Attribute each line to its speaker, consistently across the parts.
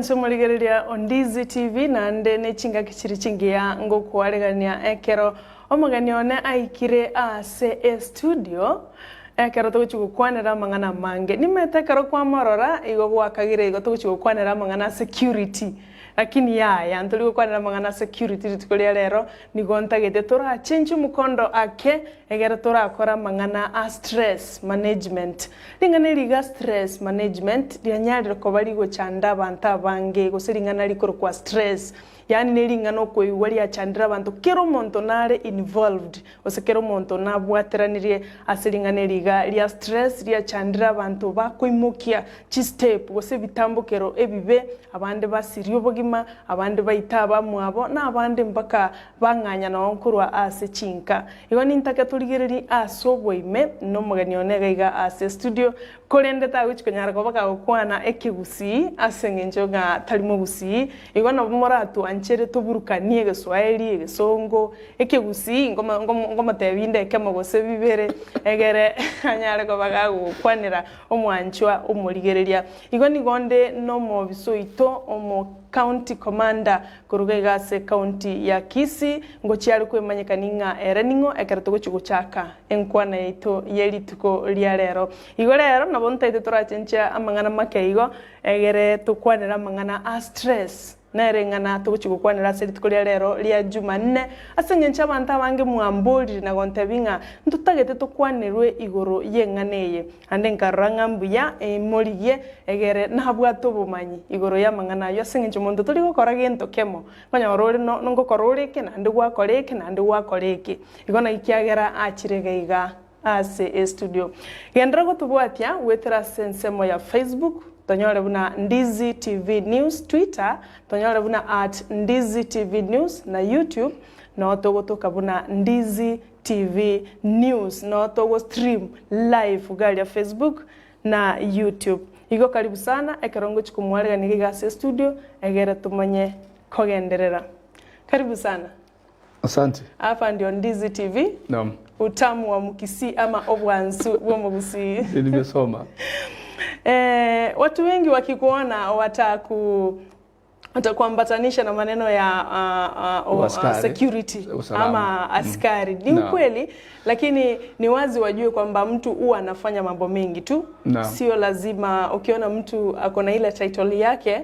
Speaker 1: mwancho murigereria Ndizi TV na nde ne chinga kichiri chingia ngo kwaregania ekero omagani one aikire ase studio ekero tuguchukwanira mangana mange nimetekero kwa marora igo gwakagire igo tuguchukwanira mangana security lakini ya ntuli gukwanira mangana security tukoria rero nigo ntagete tora change mukondo ake egera turakora mangana stress management ringana riga stress management rianyarira ko bari go chanda banta bange gusiringana rikoro kwa stress yani neringana ko iwari ya chandira bantu kero monto nare involved osekero monto na bwateranirie asiringana riga ria stress ria chandira bantu bakoimokia chi step gose bitambukero ebibe abande basirio bogima abande baitaba mwabo na abande mpaka banganya na onkurwa ase chinka igo nintaka tuligereri asobwoime no mugani onega iga ase studio korende taguchikonyara ko baka gukwana ekigusii ase ngenjoga tarimo gusii igo no moratu anchere tuburukanie geswahili egesongo ekigusii ngoma tebinde kemo gose bibere egere anyare ko baka gukwanira omwanchwa omurigereria igo ni gonde no mo bisoito omo county commander kurugega se county ya Kisii ngochiari kwemanyikaninga ereningo ekerto gochuguchaka enkwana yeito yerituko ria rero igo rero nabo ntaite turachencha amangana makeigo egere tukwanira amangana stress nerengana tuguchugukwanira serituko ria rero ria Jumanne asengencha banta bange mwamburi na gontebinga ntutagete tukwanirwe igoro yenganeye ande nkaranga mbuya emorigie egere nabwato bumanyi igoro ya mangana yo asengencha muntu tuli gukora gento kemo kwanya orore no ngokororeke na ndi gwakoreke na ndi gwakoreke igona ikiagera achirega ase studio gendra gotubwatia wetera sensemo ya Facebook tonyore buna Ndizi TV News Twitter tonyore buna @Ndizi TV News na YouTube no togotoka buna Ndizi TV News no togo stream live gali ya Facebook na YouTube igo karibu sana ekerongo chikumwarega nigiga se studio egera tumanye kogenderera karibu sana.
Speaker 2: Asante.
Speaker 1: Hapa ndio Ndizi TV.
Speaker 2: Naam.
Speaker 1: Utamu wa mukisi ama obwansu wa mugusii.
Speaker 2: Nimesoma.
Speaker 1: Watu wengi wakikuona watakuambatanisha na maneno ya security ama askari. Ni ukweli, lakini ni wazi wajue kwamba mtu huwa anafanya mambo mengi tu. Sio lazima ukiona mtu akona ile title yake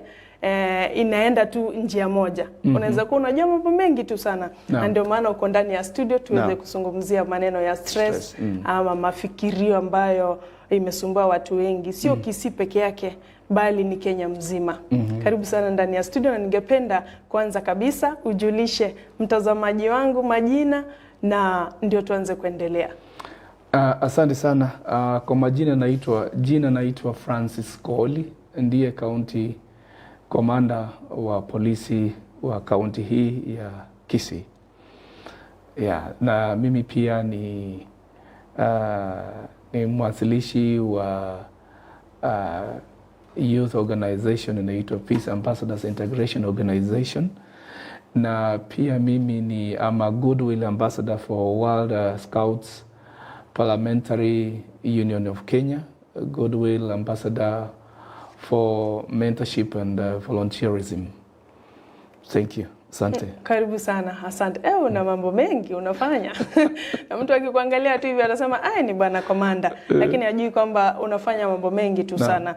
Speaker 1: inaenda tu njia moja. Unaweza kuwa unajua mambo mengi tu sana. Na ndio maana uko ndani ya studio tuweze kuzungumzia maneno ya stress ama mafikirio ambayo imesumbua watu wengi. Sio Kisii peke yake bali ni Kenya mzima. Karibu sana ndani ya studio na ningependa kwanza kabisa ujulishe mtazamaji wangu majina na ndio tuanze kuendelea.
Speaker 2: Asante sana. Kwa majina naitwa Francis Kooli, ndiye county commander wa polisi wa county hii ya Kisii. Na mimi pia ni mwasilishi wa youth organization inaitwa Peace Ambassadors Integration Organization, na pia mimi I'm a goodwill ambassador for World Scouts Parliamentary Union of Kenya, a goodwill ambassador for mentorship and volunteerism. Thank you. Asante.
Speaker 1: Karibu sana. Asante. Una mambo mengi unafanya. Na mtu akikuangalia tu hivi anasema ni bwana komanda, lakini hajui kwamba unafanya mambo mengi tu sana.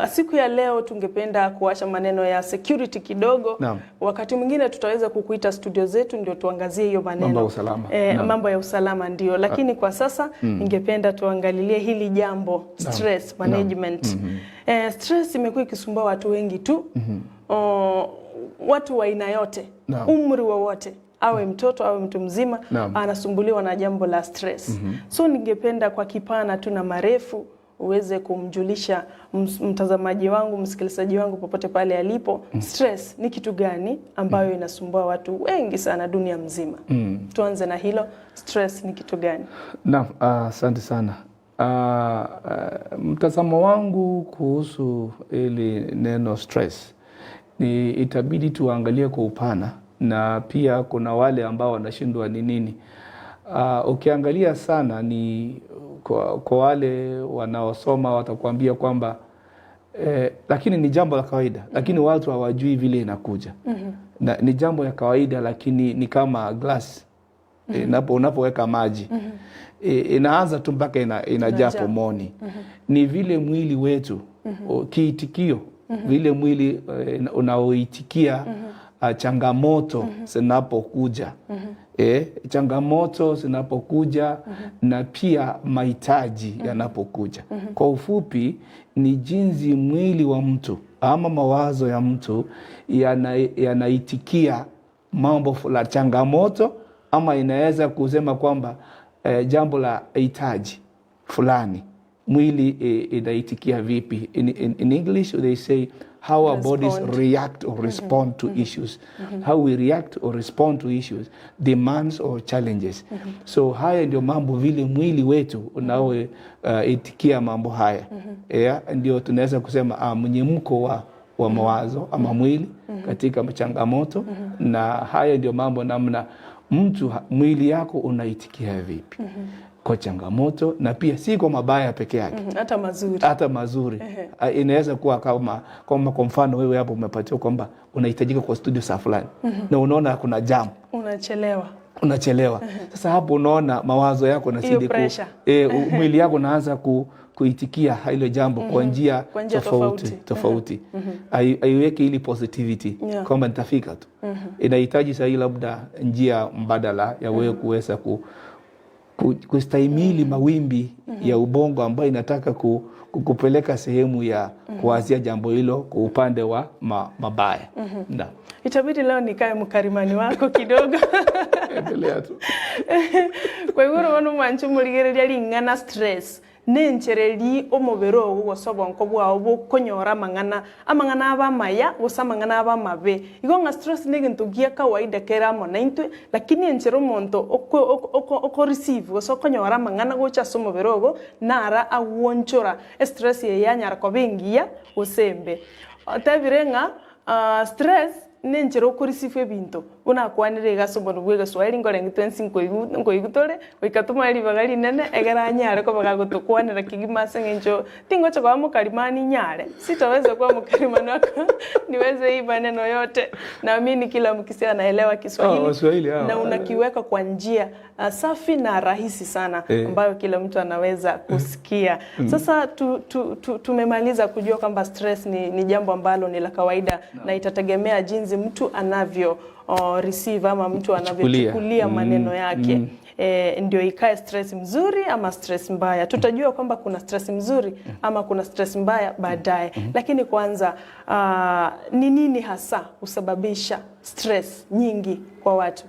Speaker 1: Siku ya leo tungependa kuacha maneno ya security kidogo. Wakati mwingine tutaweza kukuita studio zetu ndio tuangazie hiyo maneno.
Speaker 2: Mambo ya usalama.
Speaker 1: Mambo ya usalama ndio, lakini kwa sasa ningependa tuangalilie hili jambo stress management. Stress imekuwa ikisumbua watu wengi tu. Watu wa aina yote, umri wowote, awe mtoto awe mtu mzima, anasumbuliwa na jambo la stress. So ningependa kwa kipana tu na marefu uweze kumjulisha mtazamaji wangu, msikilizaji wangu popote pale alipo, stress ni kitu gani ambayo inasumbua watu wengi sana dunia mzima. Tuanze na hilo, stress ni kitu gani?
Speaker 2: Naam, asante sana. Mtazamo wangu kuhusu ili neno stress ni itabidi tuangalie kwa upana, na pia kuna wale ambao wanashindwa ni nini. Ukiangalia sana ni kwa wale wanaosoma watakwambia kwamba Lakini ni jambo la kawaida, lakini watu hawajui vile inakuja. Na ni jambo ya kawaida, lakini ni kama glass. Unapoweka maji inaanza tu mpaka inajaa pomoni. Ni vile mwili wetu kiitikio, vile mwili unaoitikia changamoto zinapokuja. Changamoto zinapokuja na pia mahitaji yanapokuja. Kwa ufupi, ni jinsi mwili wa mtu ama mawazo ya mtu yanaitikia mambo la changamoto, ama inaweza kusema kwamba jambo la hitaji fulani mwili inaitikia vipi. In English they say how our bodies react or respond to issues. How we react or respond to issues demands or challenges. So haya ndio mambo vile mwili wetu unaoitikia mambo haya. Ndio tunaweza kusema mnyemko wa mawazo ama mwili katika changamoto. Na haya ndio mambo namna mwili yako unaitikia vipi kwa changamoto, na pia si kwa mabaya peke yake, hata mazuri. Inaweza kuwa kama kwa mfano wewe hapo umepatiwa kwamba unahitajika kwa studio saa fulani, na unaona kuna jam, unachelewa. Sasa hapo unaona mawazo yako nazidi mwili yako unaanza kuitikia hilo jambo kwa njia tofauti. Haiweki ili positivity kwamba nitafika tu. Inahitaji sahi labda njia mbadala ya wewe kuweza kustahimili mawimbi ya ubongo ambayo inataka kukupeleka sehemu ya kuanzia jambo hilo kwa upande wa mabaya.
Speaker 1: Itabidi leo nikae mkarimani wako kidogo.
Speaker 2: Endelea tu.
Speaker 1: Kwa hivyo wano manchu muligereria lingana stress nenchereri omubero gosobonko bwawo bukonyora amang'ana abamaya gusa amang'ana abamabe. Igo nga stress ni gintu gia kawaida kera mona intwe, lakini enchero omonto oko receive gusa konyora amang'ana gocha somubero go nara agwonchora stress ye yanyara kobengia usembe. Tabirenga stress nenchero ko receive ebinto unakwanire gasobono bwega swali ngore ngitwensi ngoigutore oikatuma ri bagali nene egara nyare ko bagagutukwanira kigimase ngenjo tingocha kwa mukarimani nyare sitaweza kuwa mukarimani wako niweze hii maneno yote. Naamini kila mkisia anaelewa Kiswahili na unakiweka kwa njia safi na rahisi sana ambayo kila mtu anaweza kusikia. Sasa tumemaliza kujua kwamba stress ni jambo ambalo ni la kawaida na itategemea jinsi mtu anavyo receive ama mtu anavyochukulia maneno yake. Ndio ikae stress mzuri ama stress mbaya. Tutajua kwamba kuna stress mzuri ama kuna stress mbaya baadaye. Lakini kwanza ni nini hasa husababisha stress nyingi kwa watu?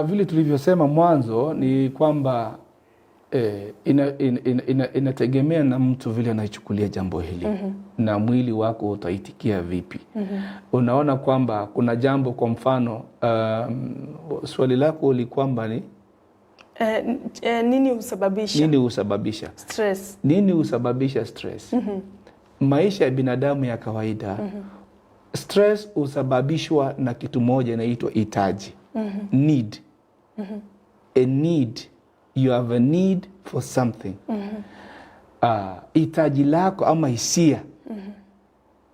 Speaker 2: Vile tulivyosema mwanzo ni kwamba inategemea na mtu vile anachukulia jambo hili na mwili wako utaitikia vipi. Unaona kwamba kuna jambo, kwa mfano swali lako li kwamba ni
Speaker 1: nini husababisha stress?
Speaker 2: Nini husababisha stress? Maisha ya binadamu ya kawaida, stress husababishwa na kitu moja inaitwa hitaji. Need. A need. You have a need for something. Hitaji lako ama hisia.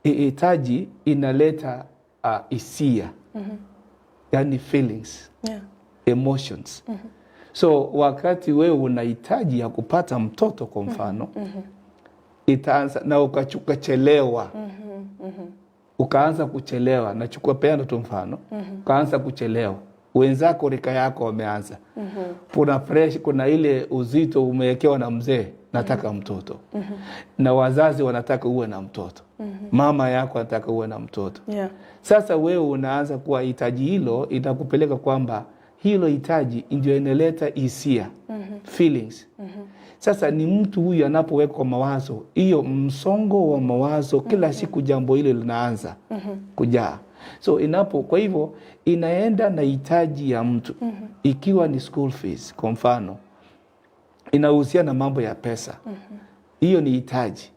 Speaker 2: Hitaji inaleta hisia. Yani feelings. Emotions. So wakati wewe unahitaji ya kupata mtoto kwa mfano, itaanza na ukachelewa. Ukaanza kuchelewa, nachukua peano tu mfano, ukaanza kuchelewa. Wenzako rika yako wameanza. Kuna fresh, kuna ile uzito umewekewa na mzee, nataka mtoto. Na wazazi wanataka uwe na mtoto. Mama yako anataka uwe na mtoto. Sasa wewe unaanza kuwa hitaji hilo itakupeleka kwamba hilo hitaji ndio inaleta hisia, feelings. Sasa ni mtu huyu anapoweka mawazo, hiyo msongo wa mawazo kila siku jambo hilo linaanza kujaa. So kwa hivyo inaenda na hitaji ya mtu. Ikiwa ni school fees kwa mfano, inahusiana na mambo ya pesa. Hiyo ni hitaji.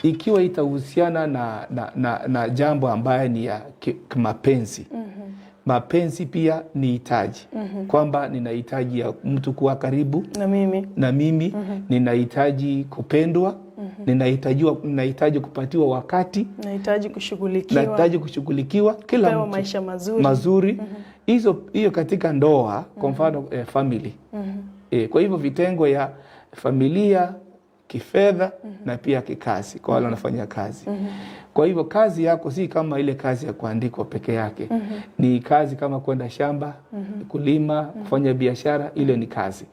Speaker 2: Ikiwa itahusiana na jambo ambaye ni ya mapenzi. Mapenzi pia ni hitaji. Kwamba ninahitaji ya mtu kuwa karibu na mimi. Ninahitaji kupendwa. ninahitaji kupatiwa wakati, nahitaji kushughulikiwa kila mtu
Speaker 1: maisha mazuri.
Speaker 2: Hiyo katika ndoa, kwa mfano family. Kwa hivyo vitengo ya familia, kifedha na pia kikazi kwa wale wanafanya kazi. Kwa hivyo kazi yako si kama ile kazi ya kuandikwa peke yake. Ni kazi kama kwenda shamba, kulima, kufanya biashara, ile ni kazi.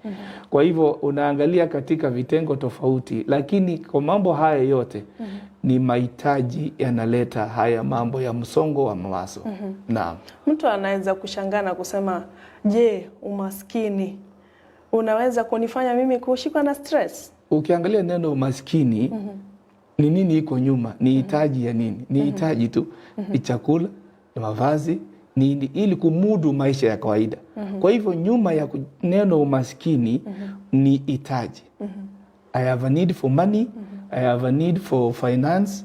Speaker 2: Kwa hivyo unaangalia katika vitengo tofauti, lakini kwa mambo haya yote ni mahitaji yanaleta haya mambo ya msongo wa mawazo. Naam.
Speaker 1: Mtu anaweza kushangaa na kusema, je, umaskini unaweza kunifanya mimi kushikwa na stress?
Speaker 2: Ukiangalia neno umaskini, ni nini iko nyuma? Ni hitaji ya nini? Ni hitaji tu, ni chakula, ni mavazi, nini, ili kumudu maisha ya kawaida. Kwa hivyo nyuma ya neno umaskini ni hitaji. I have a need for money, I have a need for finance,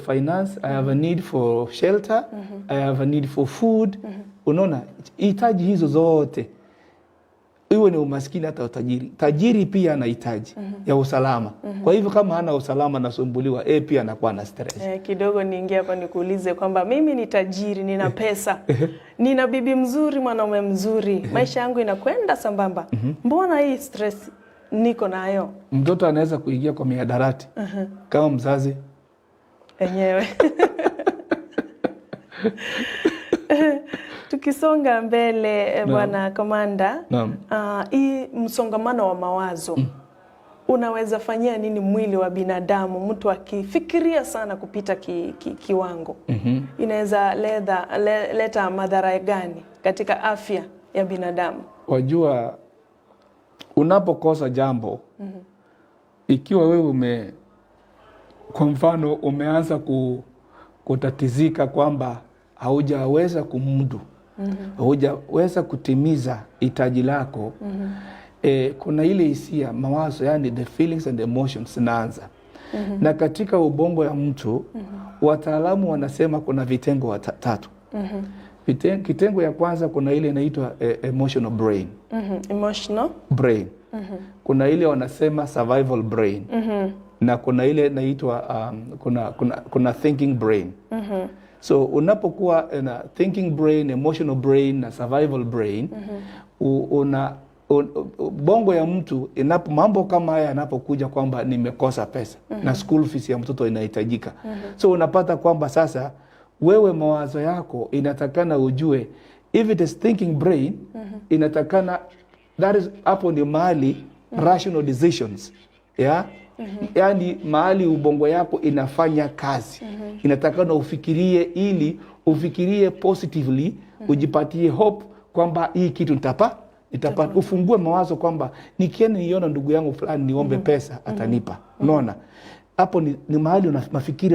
Speaker 2: finance, I have a need for shelter, I have a need for food. Unaona, hitaji hizo zote. Iwe ni umaskini hata utajiri. Tajiri pia anahitaji ya usalama. Kwa hivyo kama hana usalama nasumbuliwa, pia anakuwa na stress.
Speaker 1: Kidogo niingia hapa nikuulize kwamba mimi ni tajiri, nina pesa, nina bibi mzuri, mwanaume mzuri, maisha yangu inakwenda sambamba. Mbona hii stress niko nayo?
Speaker 2: Mtoto anaweza kuingia kwa mihadarati kama mzazi
Speaker 1: enyewe. Tukisonga mbele bwana Komanda, hii msongamano wa mawazo unaweza fanyia nini mwili wa binadamu? Mtu akifikiria sana kupita kiwango, inaweza leta madhara gani katika afya ya binadamu?
Speaker 2: Wajua, unapokosa jambo, ikiwa wewe kwa mfano umeanza kutatizika kwamba haujaweza kumudu, haujaweza kutimiza hitaji lako, kuna ile hisia, mawazo, yani the feelings and emotions zinaanza. Na katika ubongo ya mtu, wataalamu wanasema kuna vitengo tatu. Kitengo ya kwanza kuna ile inaitwa emotional brain.
Speaker 1: Emotional
Speaker 2: brain. Kuna ile wanasema survival brain. Na kuna ile inaitwa kuna thinking brain. So unapokuwa na thinking brain, emotional brain na survival brain, bongo ya mtu mambo kama haya yanapokuja kwamba nimekosa pesa na school fees ya mtoto inahitajika. So unapata kwamba sasa wewe mawazo yako inatakana ujue, if it is thinking brain, inatakana that is hapo ni mahali rational decisions, yani mahali ubongo yako inafanya kazi. Inatakana ufikirie, ili ufikirie positively, ujipatie hope kwamba hii kitu nitapata. Ufungue mawazo kwamba nikienda niona ndugu yangu fulani niombe pesa atanipa. Unaona? Hapo ni mahali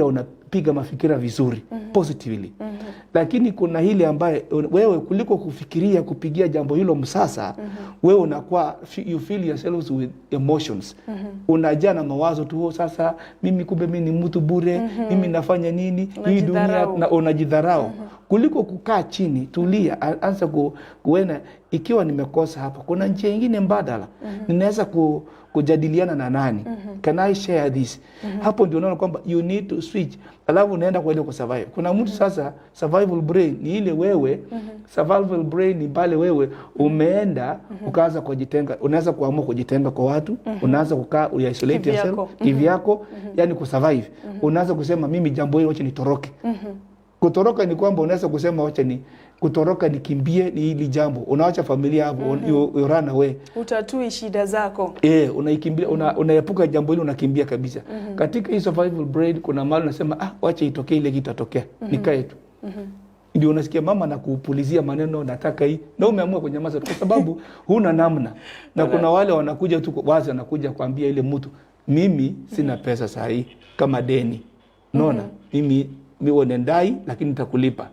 Speaker 2: unapiga mafikira vizuri, positively. Lakini kuna hili ambaye wewe kuliko kufikiria kupigia jambo hilo msasa, wewe unakuwa you feel yourselves with emotions. Unajaa na mawazo tu, sasa mimi kumbe mimi ni mtu bure, mimi nafanya nini hii dunia, na unajidharau. Kuliko kukaa chini, tulia, anza kuona ikiwa nimekosa hapa, kuna njia nyingine mbadala. Ninaweza kujadiliana na nani? Can I share this? Hapo ndio unaona kwamba you need to switch. Alafu unaenda kwa ile survive. Kuna mtu sasa survival brain ni ile wewe, survival brain ni pale wewe umeenda ukaanza kujitenga, unaweza kuamua kujitenga kwa watu, unaanza kukaa isolate yourself kivyako, yani kusurvive. Unaanza kusema mimi jambo hili wacha nitoroke. Kutoroka ni kwamba unaweza kusema wacha kutoroka nikimbie ni hili jambo. Unaacha familia hapo, you run away.
Speaker 1: Utatui shida zako.
Speaker 2: Unaikimbia, unaepuka jambo hilo, unakimbia kabisa. Katika hii survival brain kuna mahali unasema wacha itokee ile kitu atokea. Nikae tu. Ndio unasikia mama anakupulizia maneno, nataka hii. Na umeamua kunyamaza kwa sababu huna namna. Na kuna wale wanakuja tu wazi, wanakuja kuambia ile mtu, mimi sina pesa saa hii kama deni. Unaona? Mimi nendai lakini nitakulipa.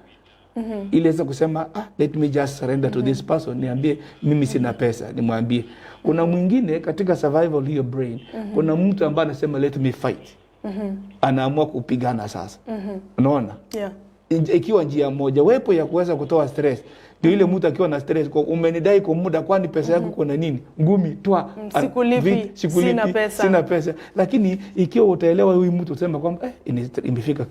Speaker 2: Ile sasa kusema let me just surrender to this person, niambie mimi sina pesa, nimwambie. Kuna mwingine katika survival hiyo brain, kuna mtu ambaye anasema let me fight. Anaamua kupigana sasa. Unaona? ikiwa njia moja wepo ya kuweza kutoa stress. Ndio ile mtu akiwa na stress, kwa umenidai kwa muda, kwani pesa yako kuna nini? Ngumi twa
Speaker 1: sikulipi, sina pesa.
Speaker 2: Lakini ikiwa utaelewa huyu mtu usema kwamba imefika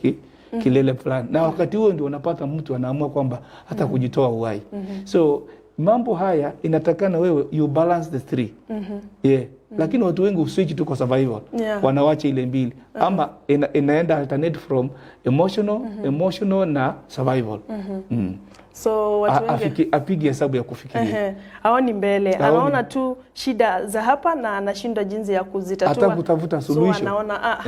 Speaker 2: kilele fulani, na wakati huo ndio unapata mtu anaamua kwamba hata kujitoa uhai. So mambo haya inatakana wewe you balance the three. Lakini watu wengi uswitch tu kwa survival. Wanawacha ile mbili. Ama inaenda alternate from emotional na survival.
Speaker 1: So watu wengi
Speaker 2: apige hesabu ya kufikiria.
Speaker 1: Haoni mbele, anaona tu shida za hapa na anashindwa jinsi ya kuzitatua.
Speaker 2: Hata kutafuta suluhisho.
Speaker 1: So anaona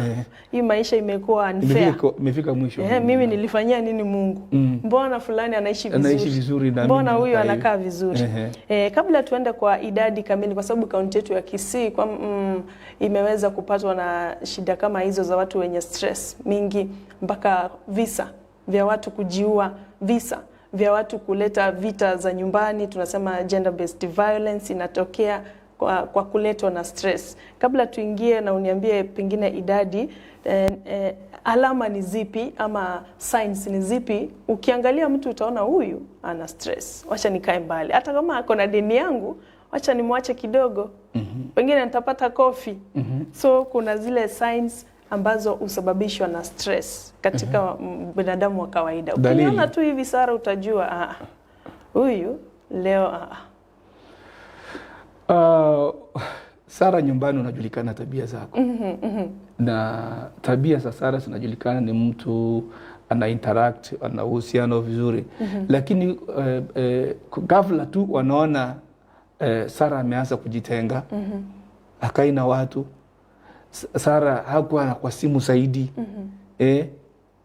Speaker 1: hii maisha imekuwa unfair.
Speaker 2: Imefika mwisho.
Speaker 1: Mimi nilifanyia nini Mungu? Mbona fulani anaishi vizuri? Mbona huyu anakaa vizuri? Kabla tuende kwa idadi kamili, kwa sababu kaunti yetu ya Kisii imeweza kupatwa na shida kama hizo za watu wenye stress mingi, mpaka visa vya watu kujiua, visa vya watu kuleta vita za nyumbani, tunasema gender based violence inatokea kwa kuletwa na stress. Kabla tuingie na uniambie pengine idadi, alama ni zipi ama signs ni zipi ukiangalia mtu utaona huyu ana stress, wacha nikae mbali, hata kama ako na deni yangu wacha nimwache kidogo, pengine nitapata kofi. So kuna zile signs ambazo usababishwa na stress katika binadamu wa kawaida. Ukiona tu hivi Sara utajua huyu leo
Speaker 2: Sara nyumbani unajulikana tabia zako. Na tabia za Sara zinajulikana, ni mtu ana interact, ana uhusiano vizuri. Lakini ghafla tu wanaona Sara ameanza kujitenga, hakai na watu. Sara hakuwa kwa simu zaidi.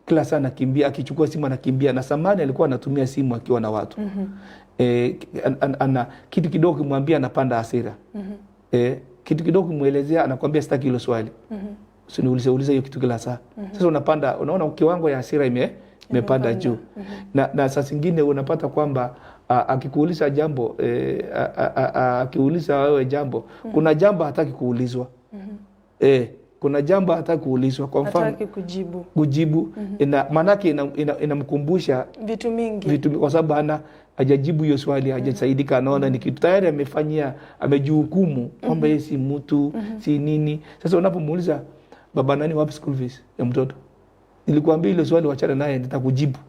Speaker 2: Kila saa anakimbia, akichukua simu anakimbia. Na zamani alikuwa anatumia simu akiwa na watu. Kitu kidogo kimwambia anapanda hasira. Kitu kidogo kimuelezea anakuambia sitaki hilo swali. Usiniulize hiyo kitu kila saa. Sasa unaona kiwango ya hasira imepanda juu. Na saa zingine unapata kwamba akikuuliza jambo, akiuliza wewe jambo, kuna jambo hataki kuulizwa. Kuna jambo hataki kuulizwa, kwa mfano
Speaker 1: hataki
Speaker 2: kujibu. Manake inamkumbusha
Speaker 1: vitu mingi,
Speaker 2: kwa sababu hajajibu hiyo swali, hajasaidika, anaona ni kitu tayari amefanyia, amejihukumu kwamba yeye si mtu, si nini. Sasa unapomuuliza baba nani wapi school fees ya mtoto, nilikwambia ile swali wachana naye, nitakujibu.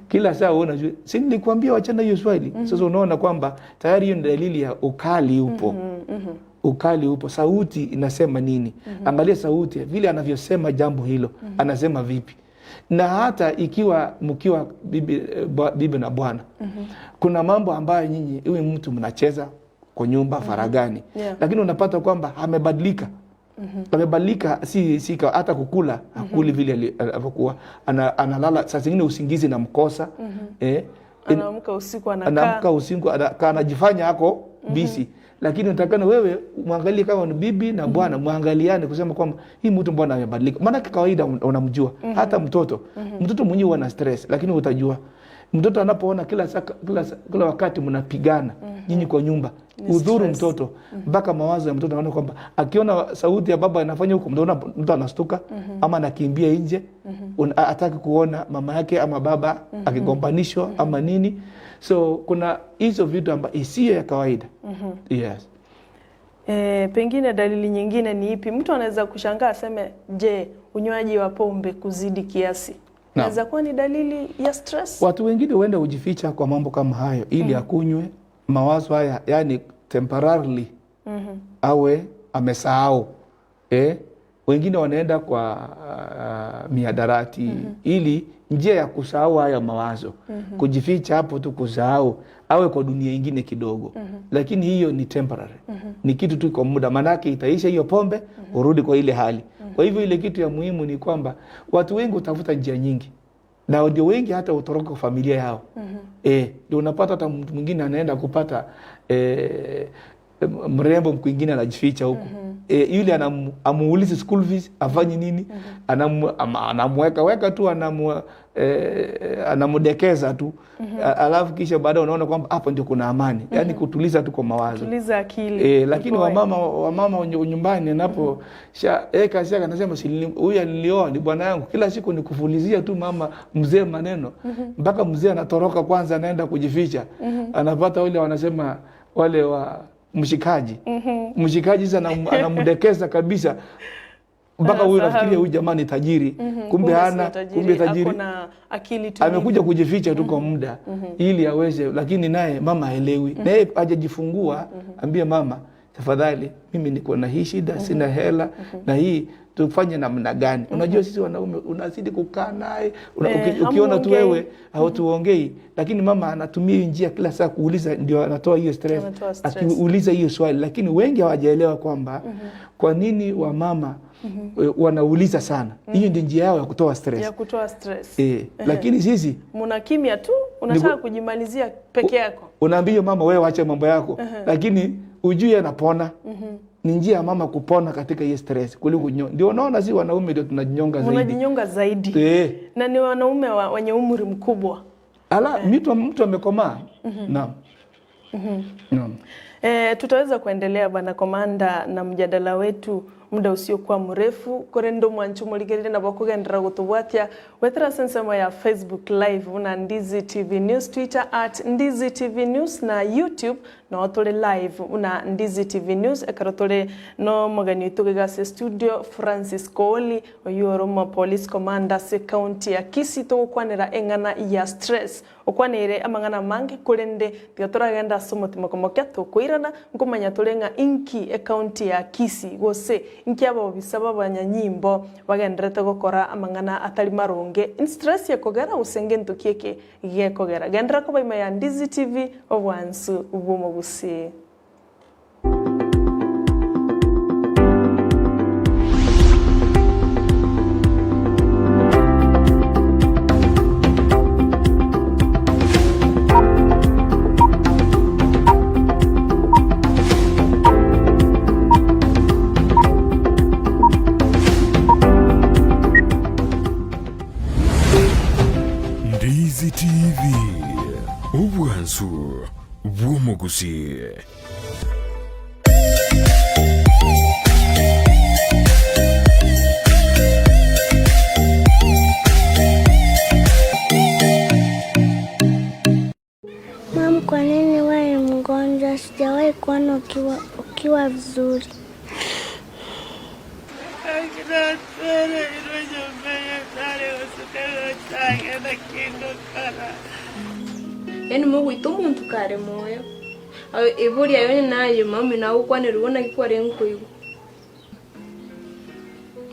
Speaker 2: Kila saa unaona si nilikwambia wachana hiyo swali. Sasa unaona kwamba tayari hiyo ni dalili ya ukali upo. Ukali upo, sauti inasema nini? Angalia sauti vile anavyosema jambo hilo, anasema vipi. Na hata ikiwa mkiwa bibi na bwana, kuna mambo ambayo nyinyi huyu mtu mnacheza kwa nyumba faragani, lakini unapata kwamba amebadilika. Amebadilika, si hata kukula hakuli vile alivyokuwa. Analala saa zingine usingizi na mkosa.
Speaker 1: Anaamka usiku
Speaker 2: anajifanya hako busy. Lakini utakana wewe muangalie kama ni bibi na bwana, muangaliane kusema kwamba hii mtu mbona amebadilika. Maana kawaida unamjua. Hata mtoto mwenyewe ana stress, lakini utajua mtoto anapoona kila wakati mnapigana nyinyi kwa nyumba, udhuru mtoto mpaka mawazo ya mtoto anaona kwamba akiona sauti ya baba anafanya huko, mtu anastuka ama anakimbia nje, hataki kuona mama yake ama baba akigombanishwa ama nini. So kuna hizo vitu ambazo isiyo ya kawaida. Yes.
Speaker 1: Pengine dalili nyingine ni ipi? Mtu anaweza kushangaa aseme, je, unywaji wa pombe kuzidi kiasi inaweza kuwa ni dalili ya stress?
Speaker 2: Watu wengine huenda ujificha kwa mambo kama hayo ili akunywe mawazo haya, yani temporarily awe amesahau. Wengine wanaenda kwa mihadarati ili njia ya kusahau haya mawazo, kujificha hapo tu, kusahau, awe kwa dunia nyingine kidogo. Lakini hiyo ni temporary. Ni kitu tu kwa muda, manake itaisha hiyo pombe, urudi kwa ile hali. Kwa hivyo ile kitu ya muhimu ni kwamba watu wengi utafuta njia nyingi. Na ndio wengi hata utoroka kwa familia yao. Ndio unapata hata mtu mwingine anaenda kupata mrembo mwingine anajificha huko. Yule amuulize school fees afanye nini, anamweka tu, anamudekeza tu, alafu kisha baadaye unaona kwamba hapo ndio kuna amani. Yani kutuliza tu kwa mawazo,
Speaker 1: kutuliza akili.
Speaker 2: Lakini wamama nyumbani anapo kasi anasema huyu alioa ni bwana yangu, kila siku ni kufulizia tu mama mzee maneno, mpaka mzee anatoroka kwanza, anaenda kujificha, anapata wale wanasema wale wa mshikaji. Mshikaji sasa anamdekeza kabisa, mpaka huyu nafikiria huyu jamaa ni tajiri, kumbe hana, kumbe tajiri
Speaker 1: akona akili tu,
Speaker 2: amekuja kujificha tu kwa muda ili aweze, lakini naye mama haelewi, naye hajajifungua. Ambie mama, tafadhali mimi niko na hii shida, sina hela, na hii tufanye namna gani? Unajua sisi wanaume unazidi kukaa naye, ukiona tu wewe hautuongei, lakini mama anatumia njia kila saa kuuliza, ndio anatoa hiyo stress, akiuliza hiyo swali. Lakini wengi hawajaelewa kwamba kwa nini wamama wanauliza sana. Hiyo ndio njia yao ya kutoa stress. Lakini sisi
Speaker 1: mna kimya tu, unataka kujimalizia peke yako.
Speaker 2: Unaambia mama, wewe acha mambo yako, lakini ujue anapona. Ni njia ya mama kupona katika hiyo stress kuliko kunyonga. Ndio unaona si wanaume ndio tunajinyonga zaidi.
Speaker 1: Unajinyonga zaidi. Na ni wanaume wenye umri mkubwa.
Speaker 2: Mtu amekomaa. Naam. Naam.
Speaker 1: Tutaweza kuendelea bwana komanda na mjadala wetu muda usiokuwa mrefu. Korendo mwanchu muligerire na bakugendera gutubwatia wetera sensema ya Facebook live una Ndizi TV News, Twitter @Ndizi TV News na YouTube no tole live una Ndizi TV News. Ekarotole no magani tugegase studio Francis Kooli oyoromo police commander se county ya Kisii to kwanera engana ya stress okwanere amangana mange kurende tigatoragenda somotima komokya to kuirana ngomanya tolenga inki county ya Kisii gose inki abo bisaba banyanyimbo bagenderete gukora amangana atari maronge stress yakogera usenge ntukieke gekogera gendera ko bayima ya Ndizi TV obwansu ubumo Gusii.
Speaker 3: Ndizi TV obwansu ubumo Gusii.
Speaker 4: Mama, kwa nini wewe mgonjwa? Sijawahi kuona ukiwa vizuri.
Speaker 5: Yani Mungu itumuntu kare moyo. Iburi yayo nayo mami na ukwane rubona kikware nkuyigo.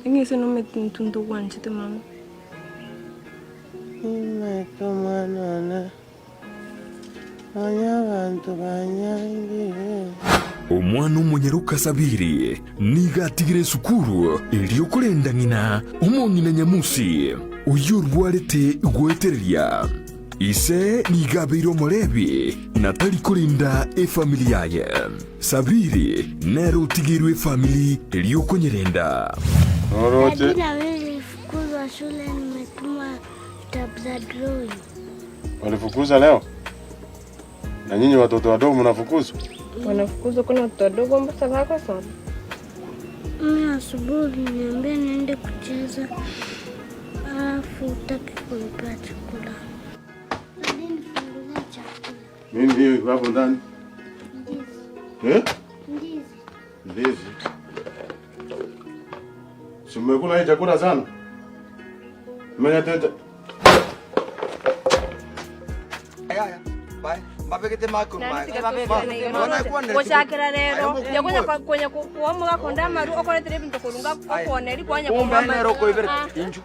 Speaker 5: Ingise no metuntu wanchite mama.
Speaker 6: Tomana. Anya bantu banyangi.
Speaker 3: Omwana omunyaruka sabiri nigatigire sukuru iliyokurenda ngina umongina nyamusi uyorwarete gwetereria ise nigabeiro morebi natali kurinda familia ye sabiri nero tigirwe family iliyokonyerenda
Speaker 4: Orote nilifukuzwa shule, nimetuma vitabu za drawing.
Speaker 6: Walifukuza leo? Na nyinyi watoto wadogo mnafukuzwa?
Speaker 5: Wanafukuzwa kuna watoto wadogo mbona wako sana?
Speaker 4: Mimi asubuhi niambia niende kucheza. Alafu utaki kunipa chakula. Hadi nifungulie chakula.
Speaker 6: Nini hiyo hapo ndani?
Speaker 4: Ndizi.
Speaker 6: Ndizi. Si mmekula hii chakula sana? Mmenateta.
Speaker 7: Aya, bye. Mbapekete mako mbaya.
Speaker 5: Koshakira rero yakonya kwenye kuomuga kondamaru okoretere bintu kurunga okone ri kwanya
Speaker 7: kumbamero ko ibere inju.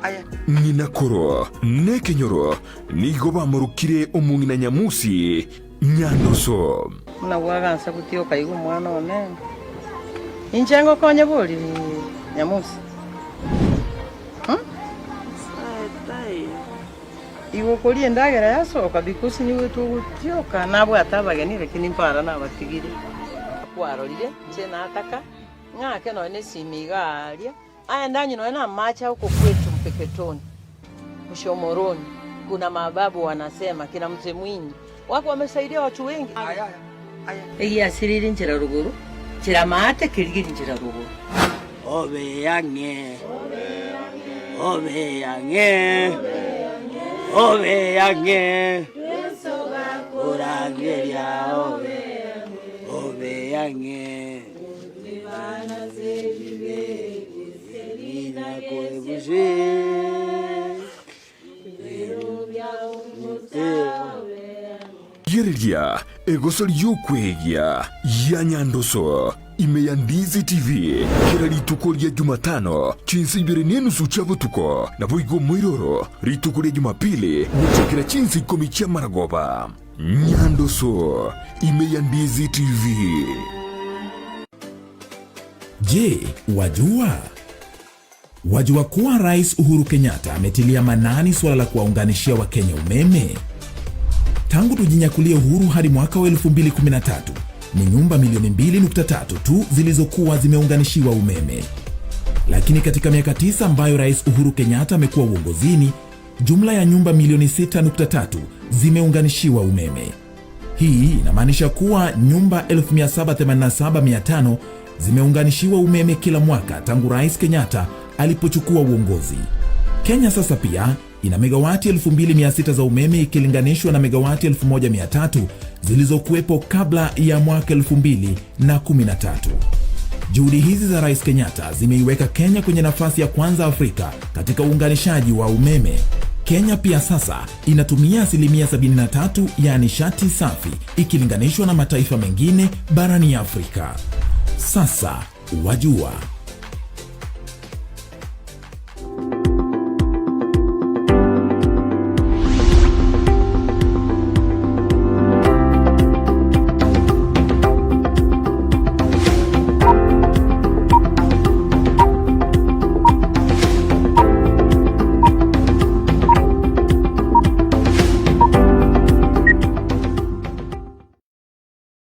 Speaker 7: Aya.
Speaker 3: Nina koro nekenyoro nigo bamurukire omungina nyamusi nyandoso.
Speaker 8: Muna wagansa kutio kaigu mwana one. Injengo konye boli nyamusi. Iwo koli endagera yasoka bikusi niwe tugutioka nabo atabagenire kinimpara nabatigire. kwarorire chena ataka ng'ake no ne simigaria aya ndanyi no na macha huko kwetu Mpeketoni Mshomoroni kuna mababu wanasema kina mzee mwingi wako wamesaidia watu wengi.
Speaker 7: Aya.
Speaker 8: Egi asiriri njira ruguru chira maate kirigiri njira ruguru
Speaker 9: obe yange obe yange orangeria obe yange bana zebibe selina koebuze
Speaker 3: Yereria egosol yokwegia ya Nyandoso ime ya Ndizi TV kira rituko rya Jumatano chinsi ibere n'enusu cy'abutuko na boigo mwiroro rituko rya Jumapili muchekera chinsi 10 cha maragoba. Nyandoso ime ya Ndizi TV.
Speaker 10: Je, wajua kuwa Rais Uhuru Kenyatta ametilia manani suala la kuwaunganishia Wakenya umeme? Tangu tujinyakulie uhuru hadi mwaka wa 2013 ni nyumba milioni 2.3 tu zilizokuwa zimeunganishiwa umeme. Lakini katika miaka 9 ambayo Rais Uhuru Kenyatta amekuwa uongozini, jumla ya nyumba milioni 6.3 zimeunganishiwa umeme. Hii inamaanisha kuwa nyumba 1787,500 zimeunganishiwa umeme kila mwaka tangu Rais Kenyatta alipochukua uongozi. Kenya sasa pia ina megawati 2600 za umeme ikilinganishwa na megawati 1300 zilizokuwepo kabla ya mwaka 2013. Juhudi hizi za Rais Kenyatta zimeiweka Kenya kwenye nafasi ya kwanza Afrika katika uunganishaji wa umeme. Kenya pia sasa inatumia 73% ya nishati safi ikilinganishwa na mataifa mengine barani Afrika. Sasa wajua.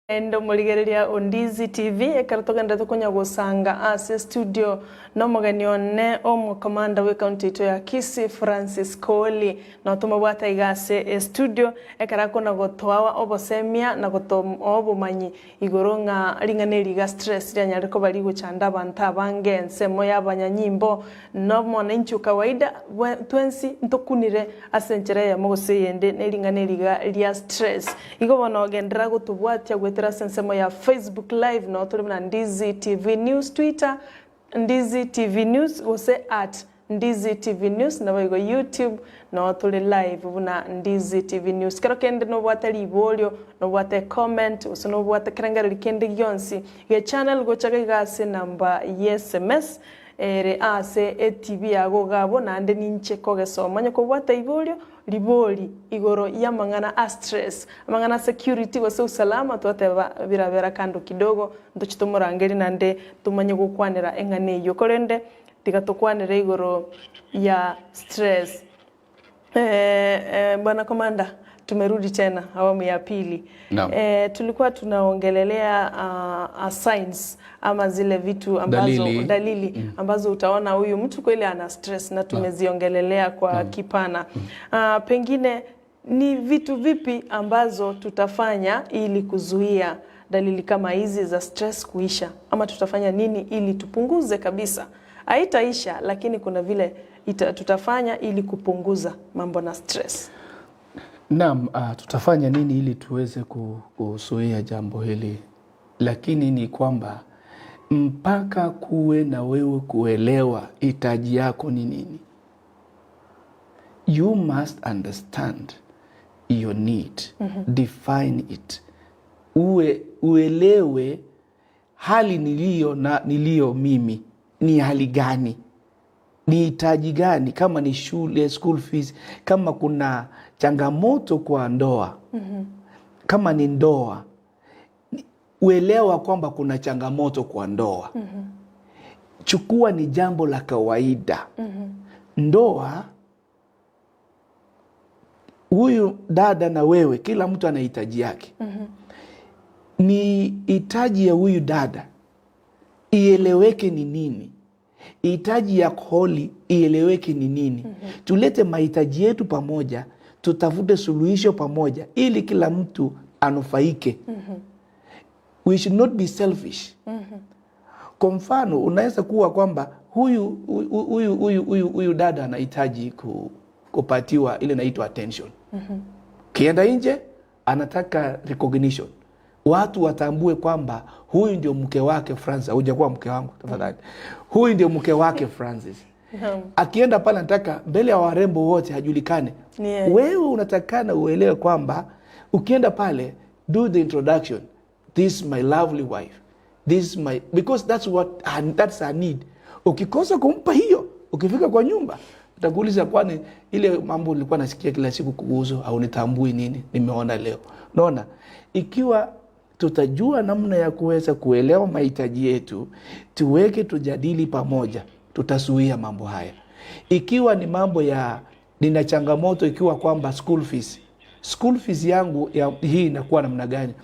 Speaker 1: Endo muligereria Ndizi TV ekarotogenda tukonya gusanga ase studio no muganione omukomanda we county to ya Kisii Francis Kooli no tumabwata igase studio ekarakona gotwawa obosemia na obumanyi igoronga ringaneri ga stress ya nyariko bali guchanda abantu abange nsemo y'abanyanyimbo no mwananchi kawaida twensi ntokunire asenjere ya mogoseyende neringaneri ga ria stress igo bono gendera gutubwatya gwetera sensemo ya Facebook live no tuli na Ndizi TV News Twitter Ndizi TV News ose @Ndizi TV News na bayigo YouTube no tuli live buna Ndizi TV News kero kende no bwatali ibolyo no bwate comment ose no bwate kerengera likende gyonsi ye channel gochaga igase namba SMS ere ase TV yago gabo nande ninche kogesoma nyako bwate ibolyo liboli igoro yamangana a stress amangana security wase usalama twateba birabera kando kidogo ndochitomurangeri nande tumanye gukwanira engane yo korende tigatokwanira igoro ya stress. Bwana komanda, tumerudi tena awamu ya pili.
Speaker 2: No.
Speaker 1: Tulikuwa tunaongelelea signs ama zile vitu ambazo dalili ambazo utaona huyu mtu kweli ana stress na tumeziongelelea kwa kipana. Pengine ni vitu vipi ambazo tutafanya ili kuzuia dalili kama hizi za stress kuisha, ama tutafanya nini ili tupunguze kabisa? Haitaisha, lakini kuna vile tutafanya ili kupunguza mambo na stress.
Speaker 2: Naam, tutafanya nini ili tuweze kuzuia jambo hili? Lakini ni kwamba mpaka kuwe na wewe kuelewa hitaji yako ni nini. You must understand your need. Define it. Uelewe hali nilio mimi ni hali gani? Ni hitaji gani? Kama ni shule, school fees, kama kuna changamoto kwa ndoa, kama ni ndoa, uelewa kwamba kuna changamoto kwa ndoa. Chukua ni jambo la kawaida. Ndoa, huyu dada na wewe, kila mtu ana hitaji yake. ni hitaji ya huyu dada ieleweke ni nini, hitaji ya Kooli ieleweke ni nini. Tulete mahitaji yetu pamoja, tutafute suluhisho pamoja ili kila mtu anufaike. We should not be selfish. Kwa mfano unaweza kuwa kwamba huyu dada anahitaji kupatiwa ile inaitwa attention. Kienda nje anataka recognition. Watu watambue kwamba huyu ndio mke wake Francis. Hujakuwa mke wangu tafadhali. Huyu ndio mke wake Francis. Akienda pale anataka mbele ya warembo wote hajulikane. Wewe unatakana uelewe kwamba ukienda pale, do the introduction. This is my lovely wife. This is my, because that's her need. Ukikosa kumpa hiyo, ukifika kwa nyumba utakuuliza kwani ile mambo nilikuwa nasikia kila siku kuhusu au nitambui nini nimeona leo. Unaona, ikiwa tutajua namna ya kuweza kuelewa mahitaji yetu, tuweke tujadili pamoja, tutasuia mambo haya. Ikiwa ni mambo ya nina changamoto, ikiwa kwamba school fees yangu hii inakuwa namna gani,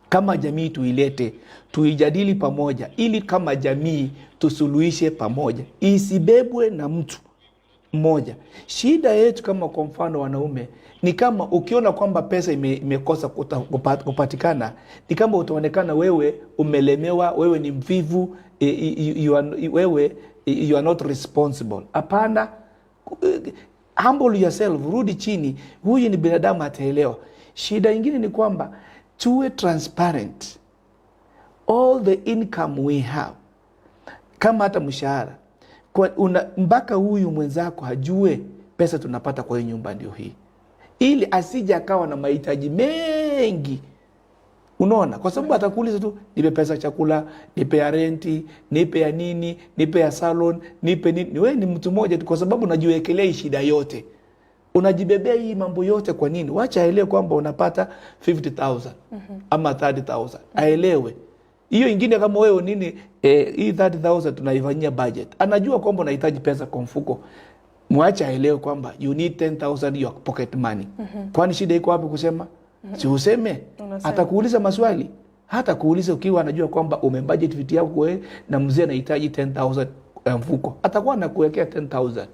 Speaker 2: kama jamii tuilete, tuijadili pamoja ili kama jamii tusuluhishe pamoja, isibebwe na mtu mmoja. Shida yetu kama kwa mfano wanaume ni kama ukiona kwamba pesa imekosa kupatikana, ni kama utaonekana wewe umelemewa, wewe ni mvivu, you are not responsible. Hapana, humble yourself, rudi chini. Huyu ni binadamu, ataelewa. Shida nyingine ni kwamba tuwe transparent. All the income we have, kama hata mshahara, mpaka huyu mwenzako hajue pesa tunapata kwa hiyo nyumba ndio hii, ili asije akawa na mahitaji mengi. Unaona, kwa sababu atakuuliza tu, nipe pesa chakula, nipe ya renti, nipe ya nini, nipe ya salon, nipe nini. Wewe ni mtu mmoja tu, kwa sababu unajiwekelea shida yote, unajibebea hii mambo yote. Kwa nini? Wacha aelewe kwamba unapata 50,000 ama 30,000. Aelewe hiyo ingine. Kama wewe nini hii 30,000 tunaifanyia budget, anajua kwamba unahitaji pesa kwa mfuko. Mwacha aelewe kwamba you need 10,000 your pocket money. Kwani shida iko wapi kusema? Si useme. Atakuuliza maswali. Hata kuuliza ukiwa anajua kwamba umebudget vitu yako wewe na mzee anahitaji 10,000 mfuko, atakuwa anakuwekea 10,000.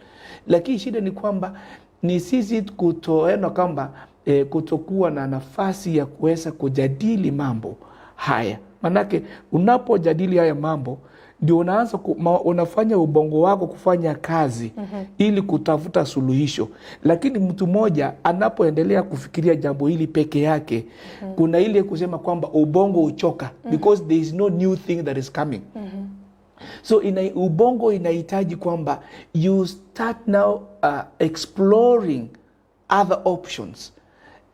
Speaker 2: Lakini shida ni kwamba ni sisi kutoena kwamba kutokuwa na nafasi ya kuweza kujadili mambo haya. Manake unapojadili haya mambo ndio unaanza unafanya ubongo wako kufanya kazi ili kutafuta suluhisho. Lakini mtu mmoja anapoendelea kufikiria jambo hili peke yake, kuna ile kusema kwamba ubongo uchoka, because there is no new thing that is coming. So ubongo inahitaji kwamba you start now exploring other options.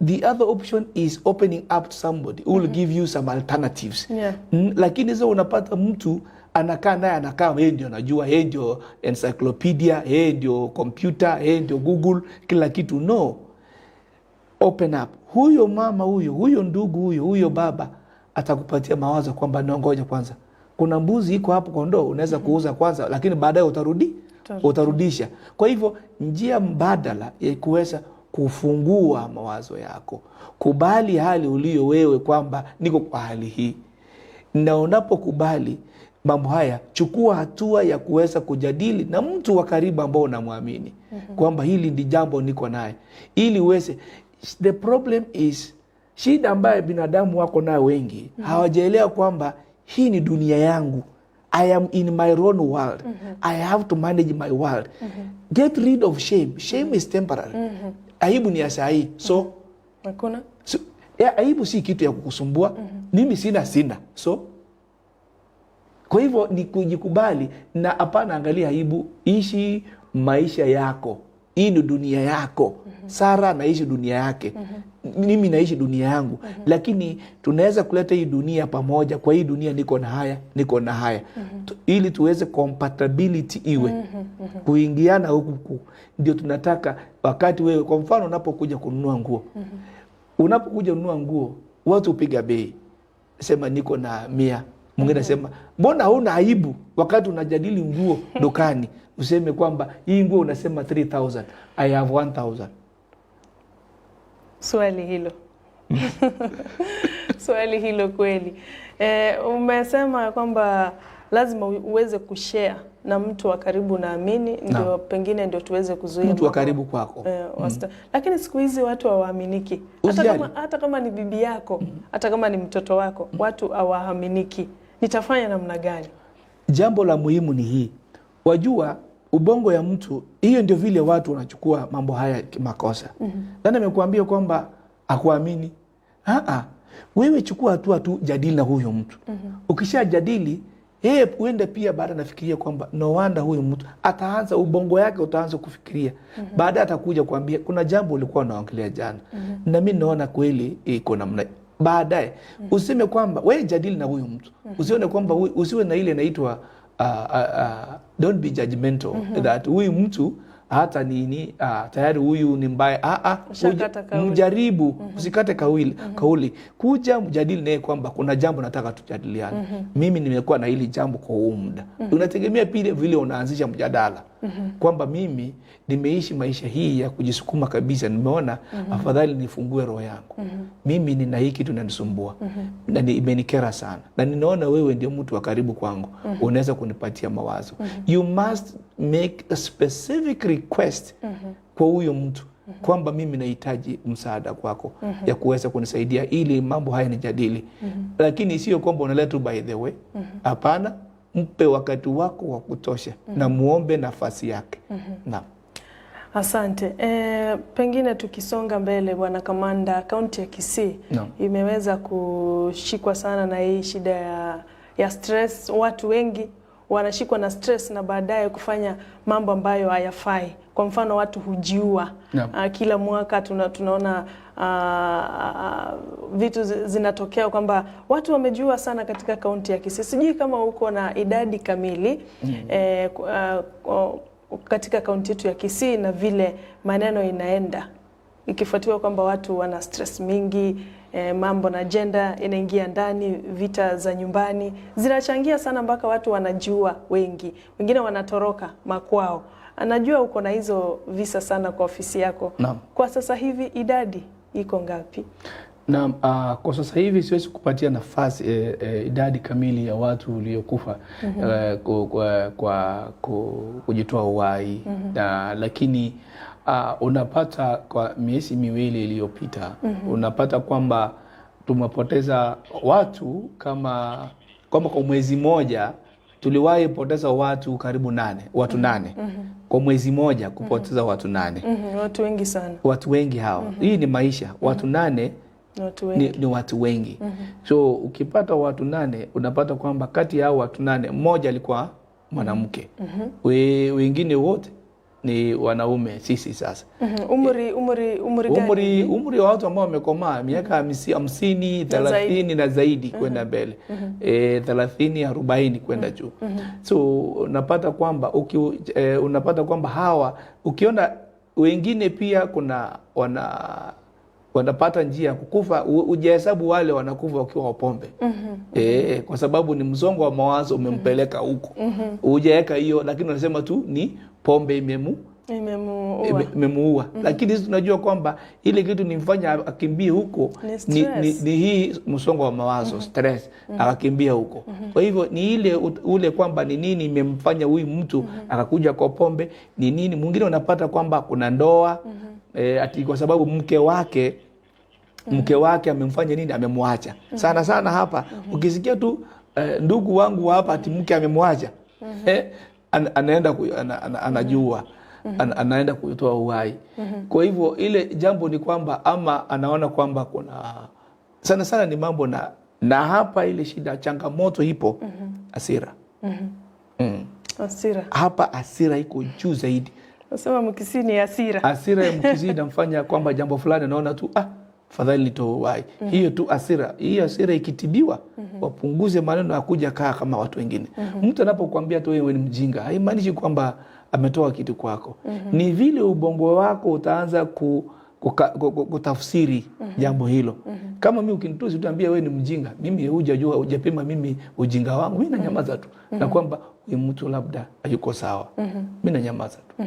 Speaker 2: The other option is opening up to somebody who will give you some alternatives. Lakini sasa unapata mtu anakaa naye, anakaa yeye ndio anajua, yeye ndio encyclopedia, yeye ndio computer, yeye ndio Google, kila kitu. No, open up. Huyo mama huyo ndugu huyo baba atakupatia mawazo kwamba ngoja kwanza, kuna mbuzi iko hapo kondoo, unaweza kuuza kwanza, lakini baadaye utarudisha. Kwa hivyo njia mbadala ya kuweza kufungua mawazo yako, kubali hali ulio wewe kwamba niko kwa hali hii, na unapokubali mambo haya, chukua hatua ya kuweza kujadili na mtu wa karibu ambao unamwamini kwamba hili ndi jambo niko naye, ili uweze. The problem is, shida ambayo binadamu wako nayo wengi, hawajaelewa kwamba hii ni dunia yangu. I am in my own world. I have to manage my world. Get rid of shame. Shame is temporary. Aibu ni ya saa hii. So
Speaker 1: hakuna.
Speaker 2: So, aibu si kitu ya kukusumbua. Mimi sina. So kwa hivyo ni kujikubali, na hapana angalia aibu. Ishi maisha yako. Hii ni dunia yako. Sara naishi dunia yake. Mimi naishi dunia yangu. Lakini tunaweza kuleta hii dunia pamoja. Kwa hii dunia niko na haya. Ili tuweze compatibility iwe. Kuingiana huku. Ndio tunataka. Wakati wewe kwa mfano unapokuja kununua nguo. Unapokuja kununua nguo, watu upiga bei. Sema niko na 100. Mwingine sema, mbona huna aibu wakati unajadili nguo dukani? Useme kwamba hii nguo unasema 3,000, I have 1,000.
Speaker 1: Swali hilo. swali hilo kweli. Umesema kwamba lazima uweze kushare na mtu wa karibu naamini ndio pengine ndio tuweze kuzuia
Speaker 2: mtu wa karibu kwako.
Speaker 1: Lakini siku hizi watu hawaaminiki. Hata kama ni bibi yako, hata kama ni mtoto wako, watu hawaaminiki. Nitafanya namna gani?
Speaker 2: Jambo la muhimu ni hii. Wajua ubongo ya mtu, hiyo ndio vile watu wanachukua mambo haya makosa. Nani amekuambia kwamba akuamini? Wewe chukua hatua tu, jadili na huyo mtu. Ukisha jadili, uende pia baada nafikiria kwamba no wonder huyu mtu ataanza ubongo yake utaanza kufikiria. Baada atakuja kuambia kuna jambo ulikuwa unaongelea jana. Na mimi naona kweli iko namna. Baadaye useme kwamba wewe jadili na huyu mtu. Usione kwamba usiwe na ile inaitwa don't be judgmental that huyu mtu hata nini tayari huyu ni mbaya. Mjaribu usikate kauli. Kuja mjadili naye kwamba kuna jambo nataka tujadiliane. Mimi nimekuwa na hili jambo kwa huu muda. Unategemea pile vile unaanzisha mjadala. Kwamba mimi nimeishi maisha hii ya kujisukuma kabisa, nimeona afadhali nifungue roho yangu. Mimi nina hiki kitu kinanisumbua. Na imenikera sana. Na ninaona wewe ndio mtu wa karibu kwangu. Unaweza kunipatia mawazo. You must make a specific request kwa huyo mtu kwamba mimi nahitaji msaada kwako ya kuweza kunisaidia ili mambo haya nijadili. Lakini sio kwamba unaleta tu by the way. Hapana, mpe wakati wako wa kutosha na muombe nafasi yake. Naam.
Speaker 1: Asante. Pengine tukisonga mbele, Bwana Kamanda, kaunti ya Kisii imeweza kushikwa sana na hii shida ya stress. Watu wengi wanashikwa na stress na baadaye kufanya mambo ambayo hayafai. Kwa mfano watu hujiua. Kila mwaka tunaona vitu zinatokea kwamba watu wamejiua sana katika kaunti ya Kisii. Sijui kama uko na idadi kamili katika kaunti yetu ya Kisii na vile maneno inaenda, ikifuatiwa kwamba watu wana stress mingi, mambo na gender inaingia ndani, vita za nyumbani zinachangia sana mpaka watu wanajiua wengi, wengine wanatoroka makwao. Anajua uko na hizo visa sana kwa ofisi yako. Kwa sasa hivi idadi iko ngapi?
Speaker 2: Naam, kwa sasa hivi siwezi kupatia nafasi idadi kamili ya watu waliokufa kwa kujitoa uhai. Lakini unapata kwa miezi miwili iliyopita unapata kwamba tumepoteza watu kama kwa mwezi moja tuliwahi poteza watu karibu 8, watu 8. Kwa mwezi moja kupoteza watu 8.
Speaker 1: Watu wengi sana. Watu
Speaker 2: wengi hao. Hii ni maisha. Watu 8 ni watu wengi. So ukipata watu 8 unapata kwamba kati ya hao watu 8 mmoja alikuwa mwanamke. Wengine wote ni wanaume sisi sasa. Umri wa watu ambao wamekomaa miaka 50, 30 na zaidi kwenda mbele. 30, 40 kwenda juu. So unapata kwamba hawa ukiona wengine pia kuna wanapata njia kukufa, ujihesabu wale wanakufa wakiwa pombe. Kwa sababu ni msongo wa mawazo umempeleka huko. Hujaweka hiyo, lakini unasema tu ni pombe imemuua. Lakini sisi tunajua kwamba ile kitu nimfanya akimbie huko ni hii msongo wa mawazo, stress, akakimbia huko. Kwa hivyo ni ule kwamba ni nini imemfanya huyu mtu akakuja kwa pombe, ni nini. Mwingine unapata kwamba kuna ndoa, ati kwa sababu mke wake amemfanya nini, amemwacha. Sana hapa ukisikia tu ndugu wangu hapa ati mke amemwacha, anaenda anajua anaenda kutoa uhai. Kwa hivyo ile jambo ni kwamba ama anaona kwamba kuna sana ni mambo na hapa ile shida, changamoto ipo hasira.
Speaker 1: Hasira.
Speaker 2: Hapa hasira iko juu zaidi.
Speaker 1: Nasema Mkisii ni hasira.
Speaker 2: Hasira ya Mkisii inamfanya kwamba jambo fulani naona tu fadhali nitoe uhai. Hiyo tu hasira. Hiyo hasira ikitibiwa wapunguze maneno ya kuja kama watu wengine. Mtu anapokuambia tu wewe ni mjinga, haimaanishi kwamba ametoa kitu kwako. Ni vile ubongo wako utaanza kutafsiri jambo hilo. Kama mimi ukinitusi utaambia wewe ni mjinga, mimi hujapima mimi ujinga wangu, mimi nanyamaza tu. Na kwamba huyu mtu labda hayuko sawa. Mimi nanyamaza tu.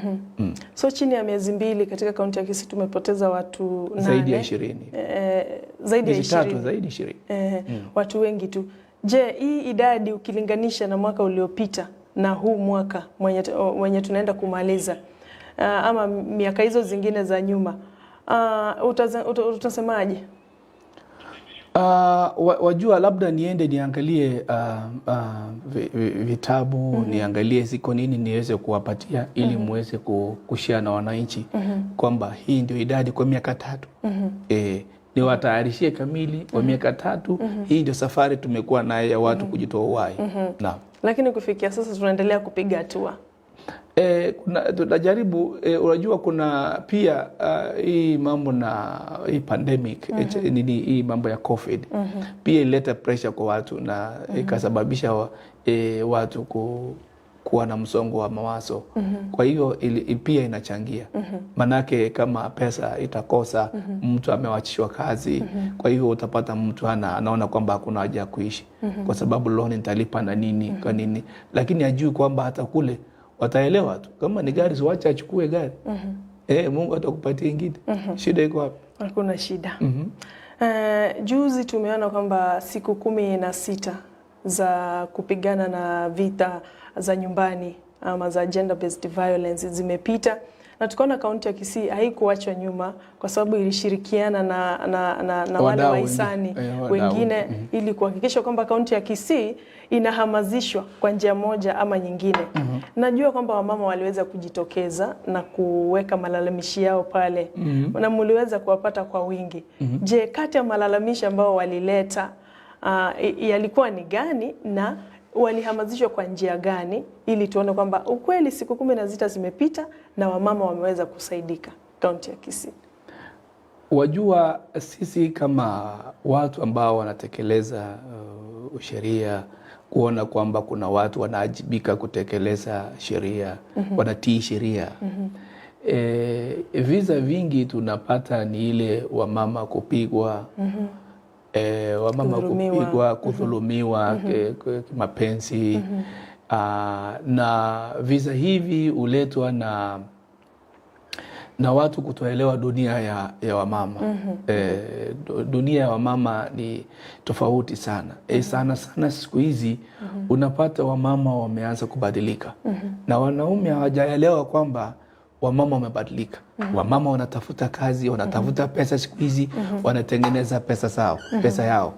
Speaker 1: So chini ya miezi 2 katika kaunti ya Kisii tumepoteza watu 8.
Speaker 2: Zaidi ya 20.
Speaker 1: Zaidi ya 20.
Speaker 2: Zaidi 20.
Speaker 1: Watu wengi tu. Je, hii idadi ukilinganisha na mwaka uliopita na huu mwaka mwenye tunaenda kumaliza, ama miaka hizo zingine za nyuma, utasemaje?
Speaker 2: Wajua labda niende niangalie vitabu, niangalie ziko nini niweze kuwapatia ili muweze kushare na wananchi kwamba hii ndio idadi kwa miaka 3. Ni watayarishie kamili kwa miaka 3. Hii ndio safari tumekuwa naye ya watu kujitoa uhai. Naam.
Speaker 1: Lakini kufikia sasa tunaendelea kupiga hatua.
Speaker 2: Tunajaribu, unajua kuna pia hii mambo na hii pandemic, hii mambo ya COVID pia ileta pressure kwa watu na ikasababisha watu kuwa na msongo wa mawazo. Kwa hiyo pia inachangia. Manake kama pesa itakosa, mtu amewachishwa kazi, kwa hiyo utapata mtu anaona kwamba hakuna haja ya kuishi kwa sababu loan nitalipa na nini kwa nini, lakini hajui kwamba hata kule wataelewa tu. Kama ni gari siwache achukue gari. Mungu atakupatia ingine. Shida iko wapi?
Speaker 1: Hakuna shida. Juzi tumeona kwamba siku 16 za kupigana na vita za nyumbani ama za gender based violence zimepita, na tukaona kaunti ya Kisii haikuachwa nyuma kwa sababu ilishirikiana na wale wahisani wengine ili kuhakikisha kwamba kaunti ya Kisii inahamazishwa kwa njia moja ama nyingine. Najua kwamba wamama waliweza kujitokeza na kuweka malalamishi yao pale na mliweza kuwapata kwa wingi. Je, kati ya malalamishi ambao walileta yalikuwa ni gani na walihamazishwa kwa njia gani ili tuone kwamba ukweli siku 16 zimepita na wamama wameweza kusaidika kaunti ya Kisii?
Speaker 2: Wajua sisi kama watu ambao wanatekeleza sheria, kuona kwamba kuna watu wanaajibika kutekeleza sheria, wanatii sheria. Visa vingi tunapata ni ile wamama kupigwa, wamama kupigwa, kudhulumiwa kimapenzi. Na visa hivi huletwa na watu kutoelewa dunia ya wamama. Dunia ya wamama ni tofauti sana. Sana siku hizi unapata wamama wameanza kubadilika. Na wanaume hawajaelewa kwamba wamama wamebadilika. Wamama wanatafuta kazi, wanatafuta pesa siku hizi, wanatengeneza pesa yao.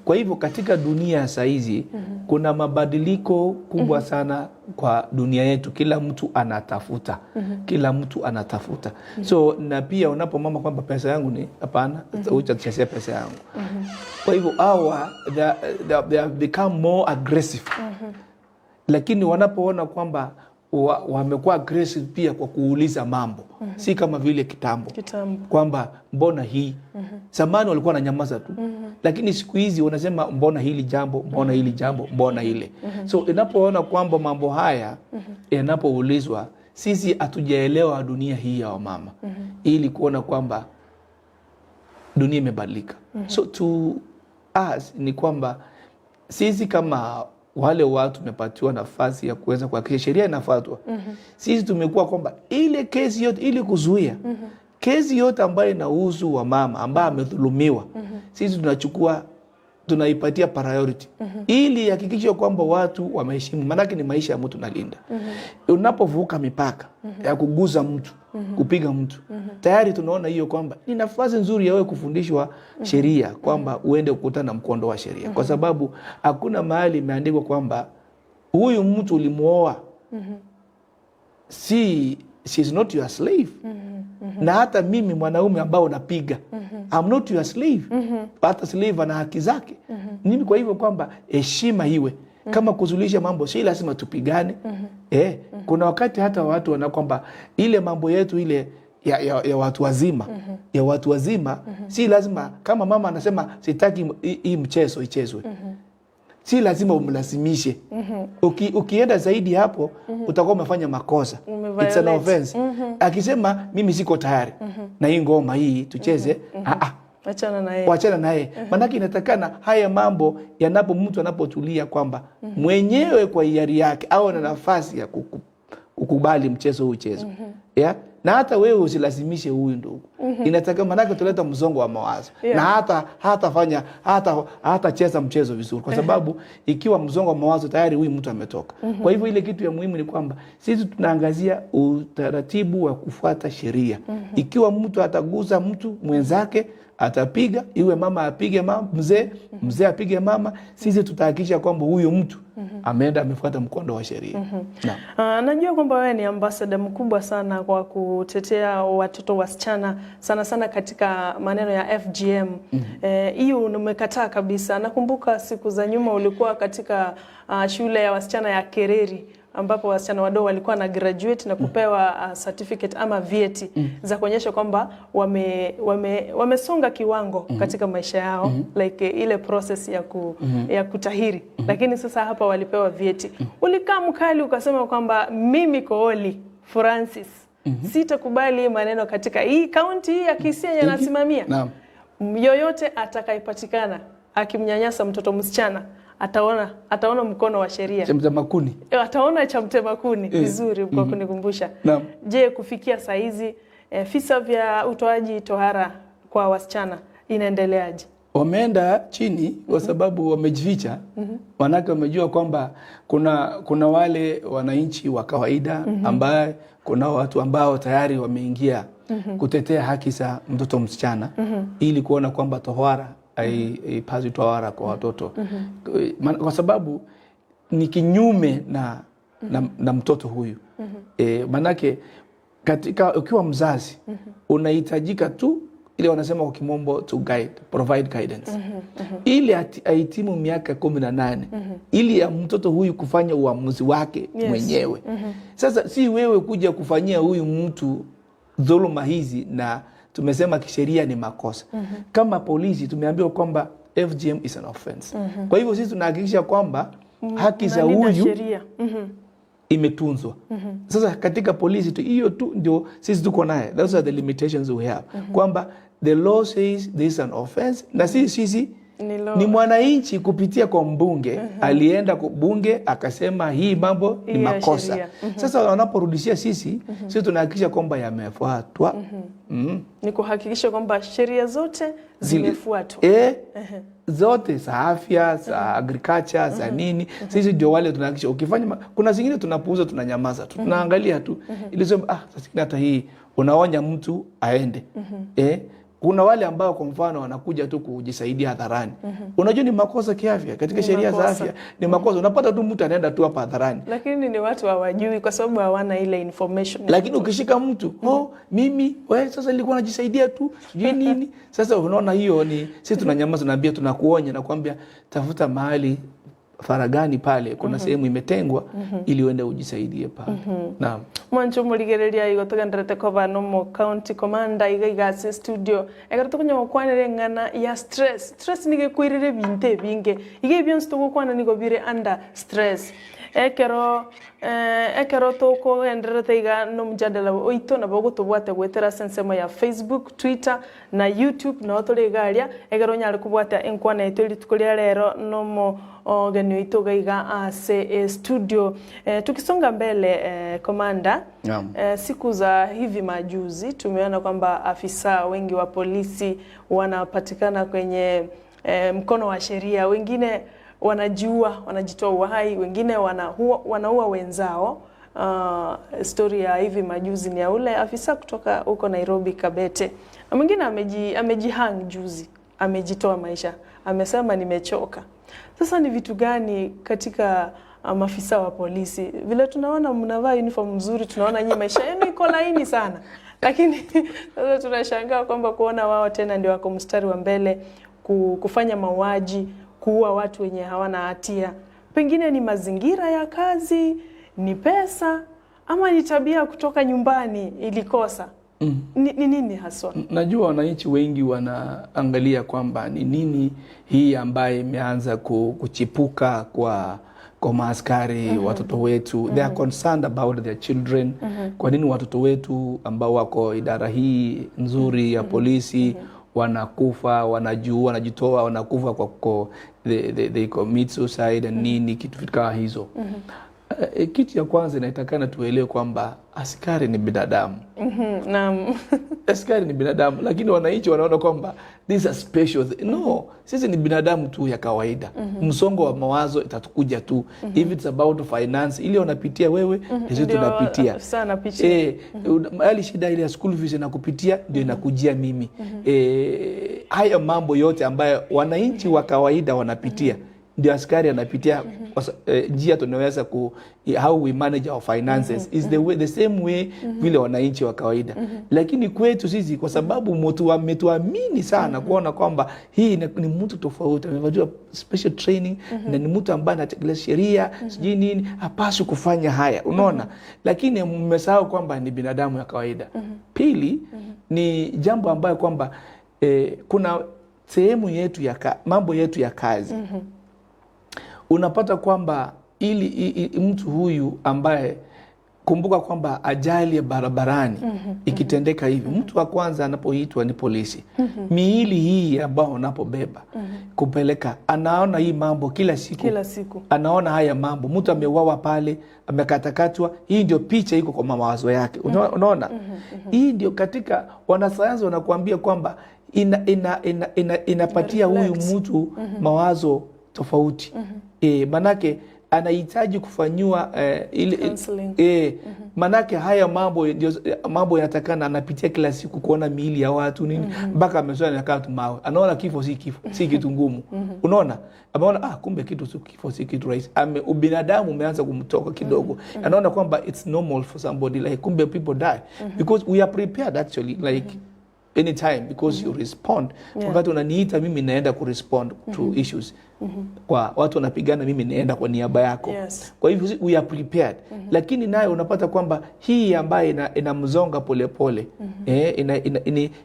Speaker 2: Kwa hivyo katika dunia ya saa hizi kuna mabadiliko kubwa sana kwa dunia yetu. Kila mtu anatafuta. Kila mtu anatafuta. So na pia unapomama kwamba pesa yangu ni hapana, utachezea pesa yangu. Kwa hivyo they have become more aggressive. Lakini wanapoona kwamba wamekuwa aggressive pia kwa kuuliza mambo. Si kama vile kitambo. Kwamba mbona hii? Zamani walikuwa wananyamaza tu. Lakini siku hizi wanasema mbona hili jambo, mbona hili jambo, mbona ile. So inapoona kwamba mambo haya yanapoulizwa, sisi hatujaelewa dunia hii ya wamama. Ili kuona kwamba dunia imebadilika. So to us ni kwamba sisi kama wale watu tumepatiwa nafasi ya kuweza kuhakikisha sheria inafuatwa. Sisi tumekuwa kwamba ile kesi yote ili kuzuia kesi yote ambayo inahusu wamama ambaye amedhulumiwa, sisi tunaipatia priority ili hakikisha kwamba watu wameheshimu, maana ni maisha ya mtu nalinda. Unapovuka mipaka ya kuguza mtu, kupiga mtu, tayari tunaona hiyo kwamba ni nafasi nzuri ya wewe kufundishwa sheria, kwamba uende kukutana na mkondo wa sheria. Kwa sababu hakuna mahali imeandikwa kwamba huyu mtu ulimuoa, she's not your slave. Na hata mimi mwanaume ambao napiga, I'm not your slave. Hata slave ana haki zake. Mimi kwa hivyo kwamba heshima iwe. Kama kuzulisha mambo si lazima tupigane. Kuna wakati hata watu wana kwamba ile mambo yetu ile ya watu wazima, ya watu wazima si lazima, kama mama anasema sitaki hii mchezo ichezwe. si lazima umlazimishe. Ukienda zaidi hapo utakuwa umefanya makosa. It's an offense. Akisema mimi siko tayari na hii ngoma hii tucheze, wachana naye. Manake inatakana haya mambo mtu anapotulia kwamba mwenyewe kwa hiari yake au na nafasi ya kukubali mchezo huu uchezo. Yeah? Na hata wewe usilazimishe huyu ndugu. Inataka manake tuleta mzongo wa mawazo. Na hata cheza mchezo vizuri kwa sababu ikiwa mzongo wa mawazo tayari huyu mtu ametoka. Kwa hivyo ile kitu ya muhimu ni kwamba sisi tunaangazia utaratibu wa kufuata sheria. Ikiwa mtu ataguza mtu mwenzake atapiga, iwe mama apige mama, mzee apige mama, sisi tutahakikisha kwamba huyo mtu amefuata mkondo wa sheria.
Speaker 1: Najua kwamba wewe ni ambassador mkubwa sana kwa kutetea watoto wasichana sana sana katika maneno ya FGM. Hiyo umekataa kabisa. Nakumbuka siku za nyuma ulikuwa katika shule ya wasichana ya Kereri ambapo wasichana wadogo walikuwa na graduate na kupewa certificate ama vyeti za kuonyesha kwamba wamesonga kiwango katika maisha yao, like ile process ya kutahiri. Lakini sasa hapa walipewa vyeti. Ulikaa mkali ukasema kwamba mimi Kooli Francis sitakubali maneno katika hii county ya Kisii yenye nasimamia. Yoyote atakayepatikana akimnyanyasa mtoto msichana ataona mkono wa sheria.
Speaker 2: Chamtemakuni.
Speaker 1: Ataona chamtemakuni vizuri kwa kunikumbusha. Je, kufikia saa hizi visa vya utoaji tohara kwa wasichana inaendeleaje?
Speaker 2: Wameenda chini kwa sababu wamejificha. Manake wamejua kwamba kuna wale wananchi wa kawaida ambaye kuna watu ambao tayari wameingia kutetea haki za mtoto msichana ili kuona kwamba tohara haipaswi tohara kwa watoto. Kwa sababu ni kinyume na mtoto huyu. Manake ukiwa mzazi unahitajika tu ile wanasema kwa kimombo to provide guidance. Ili ahitimu miaka 18 ili ya mtoto huyu kufanya uamuzi wake mwenyewe. Sasa si wewe kuja kufanyia huyu mtu dhuluma hizi, na tumesema kisheria ni makosa. Kama polisi tumeambiwa kwamba FGM is an offense. Kwa hivyo sisi tunahakikisha kwamba haki za huyu imetunzwa. Sasa katika polisi tu hiyo tu ndio sisi tuko naye. Those are the limitations we have. Kwamba the law says this is an offense, na sisi ni mwananchi kupitia kwa mbunge alienda kwa bunge akasema hii mambo ni makosa. Sasa wanaporudishia sisi tunahakikisha kwamba yamefuatwa.
Speaker 1: Ni kuhakikisha kwamba sheria zote zimefuatwa.
Speaker 2: Zote za afya, za agriculture, za nini. Sisi ndio wale tunahakikisha ukifanya kuna zingine tunapuuza, tunanyamaza tu. Tunaangalia tu. Ili sema sasa hata hii unaonya mtu aende. Kuna wale ambao kwa mfano wanakuja tu kujisaidia hadharani. Unajua ni makosa kiafya katika sheria za afya. Ni makosa. Unapata tu mtu anaenda tu hapa hadharani.
Speaker 1: Lakini ni watu hawajui kwa sababu hawana ile information.
Speaker 2: Lakini ukishika mtu, mimi sasa nilikuwa najisaidia tu, sijui nini. Sasa unaona hiyo ni sisi tunanyamaza, tunaambia, tunakuonya na kuambia tafuta mahali faragani pale kuna sehemu imetengwa ili uende ujisaidie pale. Naam.
Speaker 1: Mwancho muligereria igotogenderete ko bano mo county commander igase studio egaruto kunyo kwanere ngana ya stress nige kwirire binte binge ige byonse to kwana nigo bire under stress ekero toko enderete iga no mjadala oito na bogo tobwate gwetera sensemo ya Facebook, Twitter na YouTube na otole galia egero nyale kubwata enkwana etoli tukolia lero no mo ogeni oito gaiga ase studio. Tukisonga mbele komanda, siku za hivi majuzi tumeona kwamba afisa wengi wa polisi wanapatikana kwenye mkono wa sheria, wengine wanajitoa uhai, wengine wanaua wenzao. Story ya hivi majuzi ni ya ule afisa kutoka huko Nairobi Kabete. Mwingine amejihang juzi, amejitoa maisha, amesema nimechoka. Sasa ni vitu gani katika maafisa wa polisi? Vile tunaona mnavaa uniform nzuri, tunaona nyinyi maisha yenu iko laini sana. Lakini sasa tunashangaa kwamba kuona wao tena ndio wako mstari wa mbele kufanya mauaji, kuua watu wenye hawana hatia. Pengine ni mazingira ya kazi, ni pesa, ama ni tabia kutoka nyumbani ilikosa. Ni nini haswa?
Speaker 2: Najua wananchi wengi wanaangalia kwamba ni nini hii ambaye imeanza kuchipuka kwa maaskari watoto wetu. They are concerned about their children. Kwa nini watoto wetu ambao wako idara hii nzuri ya polisi wanakufa, wanajitoa, wanakufa kwa they commit suicide and nini kitu kama hizo. Kitu ya kwanza inatakana tuelewe kwamba askari ni binadamu.
Speaker 1: Naam.
Speaker 2: Askari ni binadamu, lakini wananchi wanaona kwamba this is special. No, sisi ni binadamu tu ya kawaida. Msongo wa mawazo itatukuja tu. If it's about finance, ile unapitia wewe, sisi tunapitia.
Speaker 1: Sana pitia.
Speaker 2: Hali shida ile ya school fees inakupitia ndio inakujia mimi. Haya mambo yote ambayo wananchi wa kawaida wanapitia ndio askari anapitia. Njia tunaweza how we manage our finances is the same way vile wananchi wa kawaida. Lakini kwetu sisi kwa sababu mtu ametuamini sana kuona kwamba hii ni mtu tofauti, amejua special training na ni mtu ambaye anatekeleza sheria sijui nini, hapaswi kufanya haya, unaona. Lakini mmesahau kwamba ni binadamu ya kawaida. Pili ni jambo ambayo kwamba kuna sehemu yetu ya mambo yetu ya kazi. Unapata kwamba ili mtu huyu ambaye, kumbuka kwamba ajali ya barabarani ikitendeka hivi, mtu wa kwanza anapoitwa ni polisi. Miili hii ambao unapobeba kupeleka, anaona hii mambo kila siku. Anaona haya mambo, mtu ameuawa pale, amekatakatwa, hii ndio picha iko kwa mawazo yake. Unaona? Hii ndio katika wanasayansi wanakuambia kwamba inapatia huyu mtu mawazo tofauti. Manake anahitaji kufanywa manake haya mambo yanatakana anapitia kila siku, kuona miili ya watu nini, mpaka amezoea anakaa tu mawe. Anaona kifo si kitu ngumu. Unaona? Ameona kumbe kifo si kitu rahisi. Ubinadamu umeanza kumtoka kidogo. Anaona kwamba it's normal for somebody, like kumbe people die because we are prepared actually, like anytime, because you respond. Wakati unaniita mimi naenda kurespond to issues. Kwa watu wanapigana mimi naenda kwa niaba yako. Kwa hivyo we are prepared. Lakini nayo unapata kwamba hii ambaye inamzonga polepole.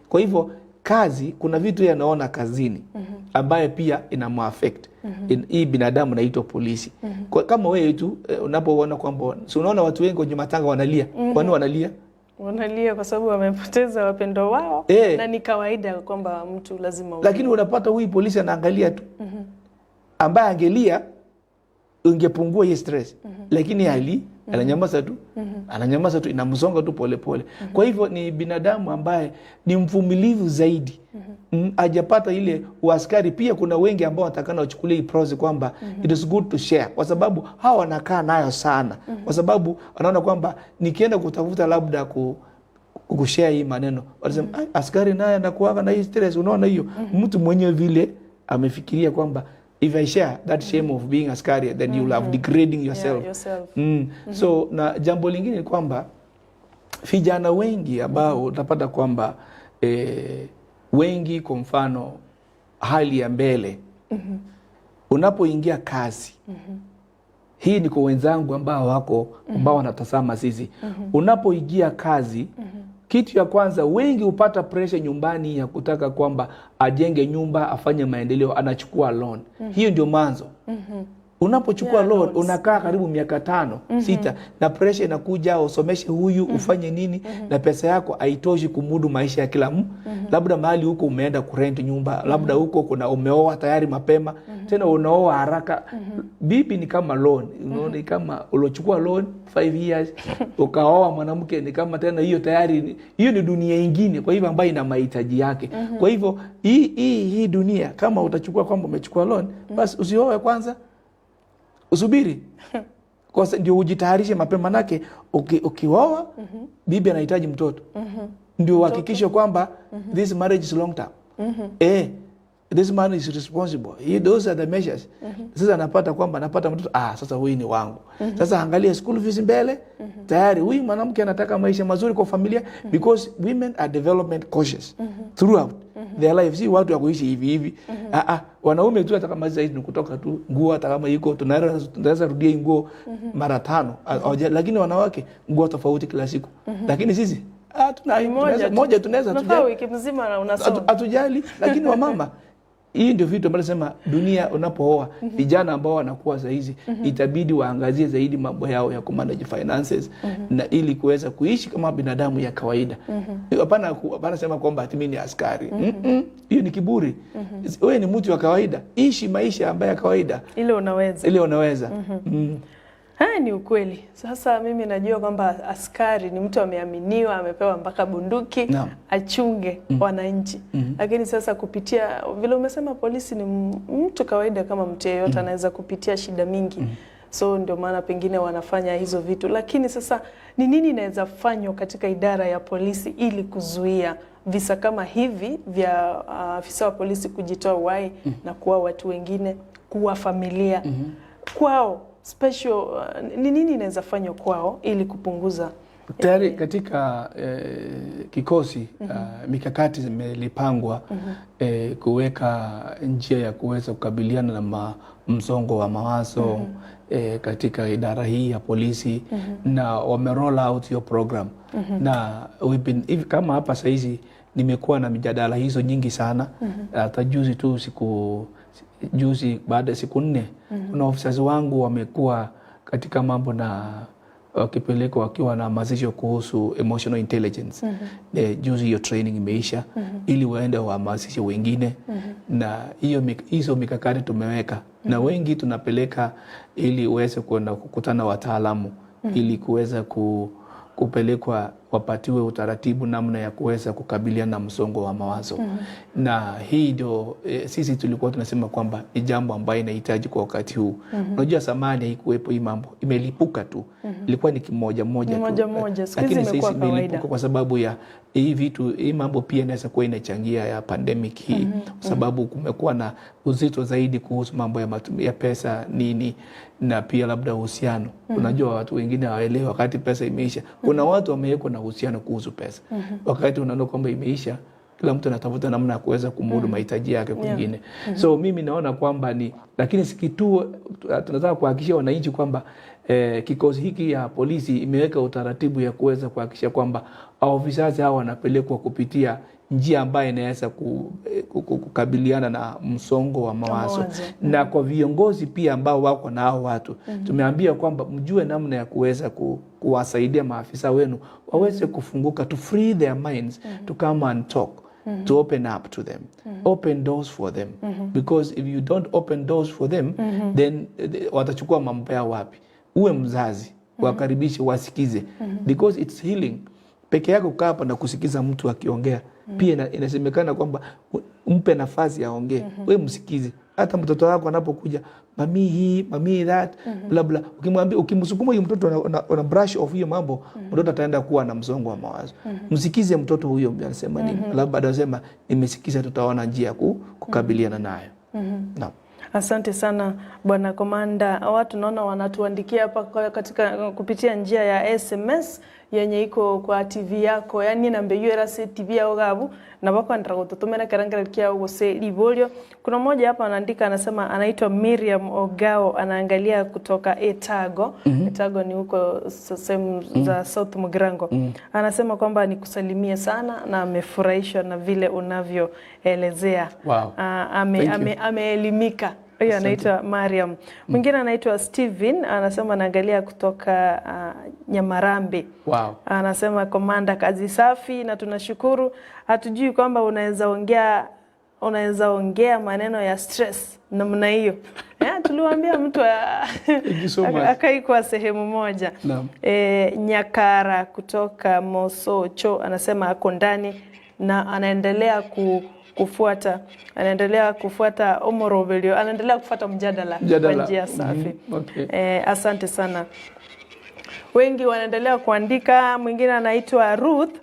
Speaker 2: Kwa hivyo kazi, kuna vitu yanaona kazini ambaye pia inamuaffect. Hii binadamu naitwa polisi. Kama wewe tu unapoona kwamba unaona watu wengi kwenye matanga wanalia. Kwa nini wanalia?
Speaker 1: Wanalia kwa sababu wamepoteza wapendo wao, na ni kawaida kwamba mtu lazima
Speaker 2: lakini unapata huyu polisi anaangalia tu. Ambaye angelia ungepungua hii stress. Lakini ananyamaza tu. Ananyamaza tu, inamzonga tu pole. Kwa hivyo ni binadamu ambaye ni mvumilivu zaidi. Hajapata ile uaskari. Pia kuna wengi ambao watakana wachukulie hii process kwamba it is good to share, kwa sababu hawa wanakaa nayo sana. Kwa sababu wanaona kwamba nikienda kutafuta labda kushare hii maneno, wanasema askari naye anakuaga na hii stress. Unaona hiyo? Mtu mwenye vile amefikiria kwamba if I share that shame of being askari, then you will have degrading yourself. So na jambo lingine ni kwamba vijana wengi ambao utapata kwamba wengi, kwa mfano hali ya mbele, unapoingia kazi, hii ni kwa wenzangu ambao wanatazama sisi, unapoingia kazi, kitu ya kwanza wengi upata pressure nyumbani ya kutaka kwamba ajenge nyumba, afanye maendeleo, anachukua loan. Hiyo ndio mwanzo. Unapochukua loan unakaa karibu miaka 5, 6 na pressure inakuja, usomeshe huyu, ufanye nini, na pesa yako haitoshi kumudu maisha ya kila mtu. Labda mahali huko umeenda kurent nyumba, labda huko kuna umeoa tayari mapema, tena unaoa haraka. Bibi ni kama loan, unaona, ni kama ulochukua loan 5 years ukaoa mwanamke, ni kama tena hiyo tayari, hiyo ni dunia nyingine, kwa hivyo ambayo ina mahitaji yake. Kwa hivyo hii dunia, kama utachukua kwamba umechukua loan, basi usioe kwanza, usubiri. Kwa sababu ndio ujitayarishe mapema, nake ukioa bibi anahitaji mtoto. Ndio uhakikishe kwamba this marriage is long term. This man is responsible. Those are the measures. Sasa anapata kwamba anapata mtoto, sasa huyu ni wangu. Sasa angalia school fees mbele. Tayari huyu mwanamke anataka maisha mazuri kwa familia, because women are development cautious throughout their life. Si watu wa kuishi hivi. Wanaume tu hata kama zaidi ni kutoka tu nguo, hata kama iko tunaweza rudia nguo mara 5. Lakini wanawake nguo tofauti kila siku. Lakini sisi moja tunaweza
Speaker 1: tunafaa wiki mzima unasoma.
Speaker 2: Hatujali, lakini wamama hii ndio vitu ambavyo nasema dunia unapooa vijana ambao wanakuwa saizi itabidi waangazie zaidi mambo yao ya kumanage finances na ili kuweza kuishi kama binadamu ya kawaida. Hapana sema kwamba mimi ni askari. Hiyo ni kiburi. Wewe ni mtu wa kawaida, ishi maisha ambayo ya kawaida. Ile unaweza.
Speaker 1: Haya ni ukweli. Sasa mimi najua kwamba askari ni mtu ameaminiwa, amepewa mpaka bunduki, achunge wananchi. Lakini sasa kupitia vile umesema polisi ni mtu kawaida kama mtu yeyote anaweza kupitia shida mingi. So ndio maana pengine wanafanya hizo vitu. Lakini sasa ni nini inaweza fanywa katika idara ya polisi ili kuzuia visa kama hivi vya afisa wa polisi kujitoa uhai na kuua watu wengine, kuua familia kwao? Special ni nini inaweza fanywa kwao ili kupunguza?
Speaker 2: Tayari katika kikosi mikakati zimelipangwa kuweka njia ya kuweza kukabiliana na msongo wa mawazo katika idara hii ya polisi na wame roll out hiyo program na we've been kama hapa saizi nimekuwa na mijadala hizo nyingi sana. Hata juzi tu baada ya siku 4 kuna officers wangu wamekuwa katika mambo na wakipelekwa wakiwa na mazisho kuhusu emotional intelligence. Juzi hiyo training imeisha ili waende wahamasishe wengine na hizo mikakati tumeweka na wengi tunapeleka ili uweze kwenda kukutana wataalamu ili kuweza kupelekwa wapatiwe utaratibu namna ya kuweza kukabiliana na msongo wa mawazo. Na hii ndio sisi tulikuwa tunasema kwamba ni jambo ambayo inahitaji kwa wakati huu. Unajua zamani haikuwepo hii mambo, imelipuka tu. Ilikuwa ni kimoja tu. Lakini sasa imelipuka kwa sababu ya hii mambo pia inaweza kuwa inachangia ya pandemic hii. Kwa sababu kumekuwa na uzito zaidi kuhusu mambo ya pesa nini na pia labda uhusiano. Unajua watu wengine hawaelewi wakati pesa imeisha. Kuna watu wamewekwa na uhusiano kuhusu pesa. Wakati unaona kwamba imeisha, kila mtu anatafuta namna ya kuweza kumudu mahitaji yake kwingine. So mimi naona kwamba lakini sikitu tunataka kuhakikisha wananchi kwamba kikosi hiki ya polisi imeweka utaratibu ya kuweza kuhakikisha kwamba officers hao wanapelekwa kupitia njia ambayo inaweza kukabiliana na msongo wa mawazo. Na kwa viongozi pia ambao wako na hao watu tumeambia kwamba mjue namna ya kuweza kuwasaidia maafisa wenu waweze kufunguka, to free their minds, to come and talk, to open up to them, open doors for them, because if you don't open doors for them then watachukua mambo yao wapi? Uwe mzazi, wakaribishe, wasikize, because it's healing. Peke yako kukaa hapa na kusikiza mtu akiongea pia inasemekana kwamba umpe nafasi aongee. Wewe msikize. Hata mtoto wako anapokuja, mami hii, mami that, bla bla, ukimwambia, ukimsukuma huyo mtoto ona brush off hiyo mambo, mtoto ataenda kuwa na msongo wa mawazo. Msikize mtoto huyo anasema nini. Labda anasema nimesikiza, tutaona njia ya kukabiliana nayo. Naam.
Speaker 1: Asante sana Bwana Komanda. Watu naona wanatuandikia hapa katika kupitia njia ya SMS yenye iko kwa TV yako, yani nambe yuera se TV yao gabu na bako andra gututumira karangara kia ugose libolio. Kuna mmoja hapa anaandika, anasema anaitwa Miriam Ogao, anaangalia kutoka Etago. Etago ni huko sehemu za South Mugirango. Anasema kwamba nikusalimie sana na amefurahishwa na vile unavyoelezea.
Speaker 2: Wow.
Speaker 1: Ameelimika. Huyo anaitwa Mariam. Mwingine anaitwa Steven, anasema anaangalia kutoka Nyamarambe.
Speaker 2: Wow.
Speaker 1: Anasema Komanda, kazi safi na tunashukuru. Hatujui kwamba unaweza ongea maneno ya stress namna hiyo. Tuliwaambia mtu akai kwa sehemu moja. Nyakara kutoka Mosocho anasema ako ndani na anaendelea kufuata Omorovelio, anaendelea kufuata mjadala kwa njia safi. Asante sana. Wengi wanaendelea kuandika. Mwingine anaitwa Ruth.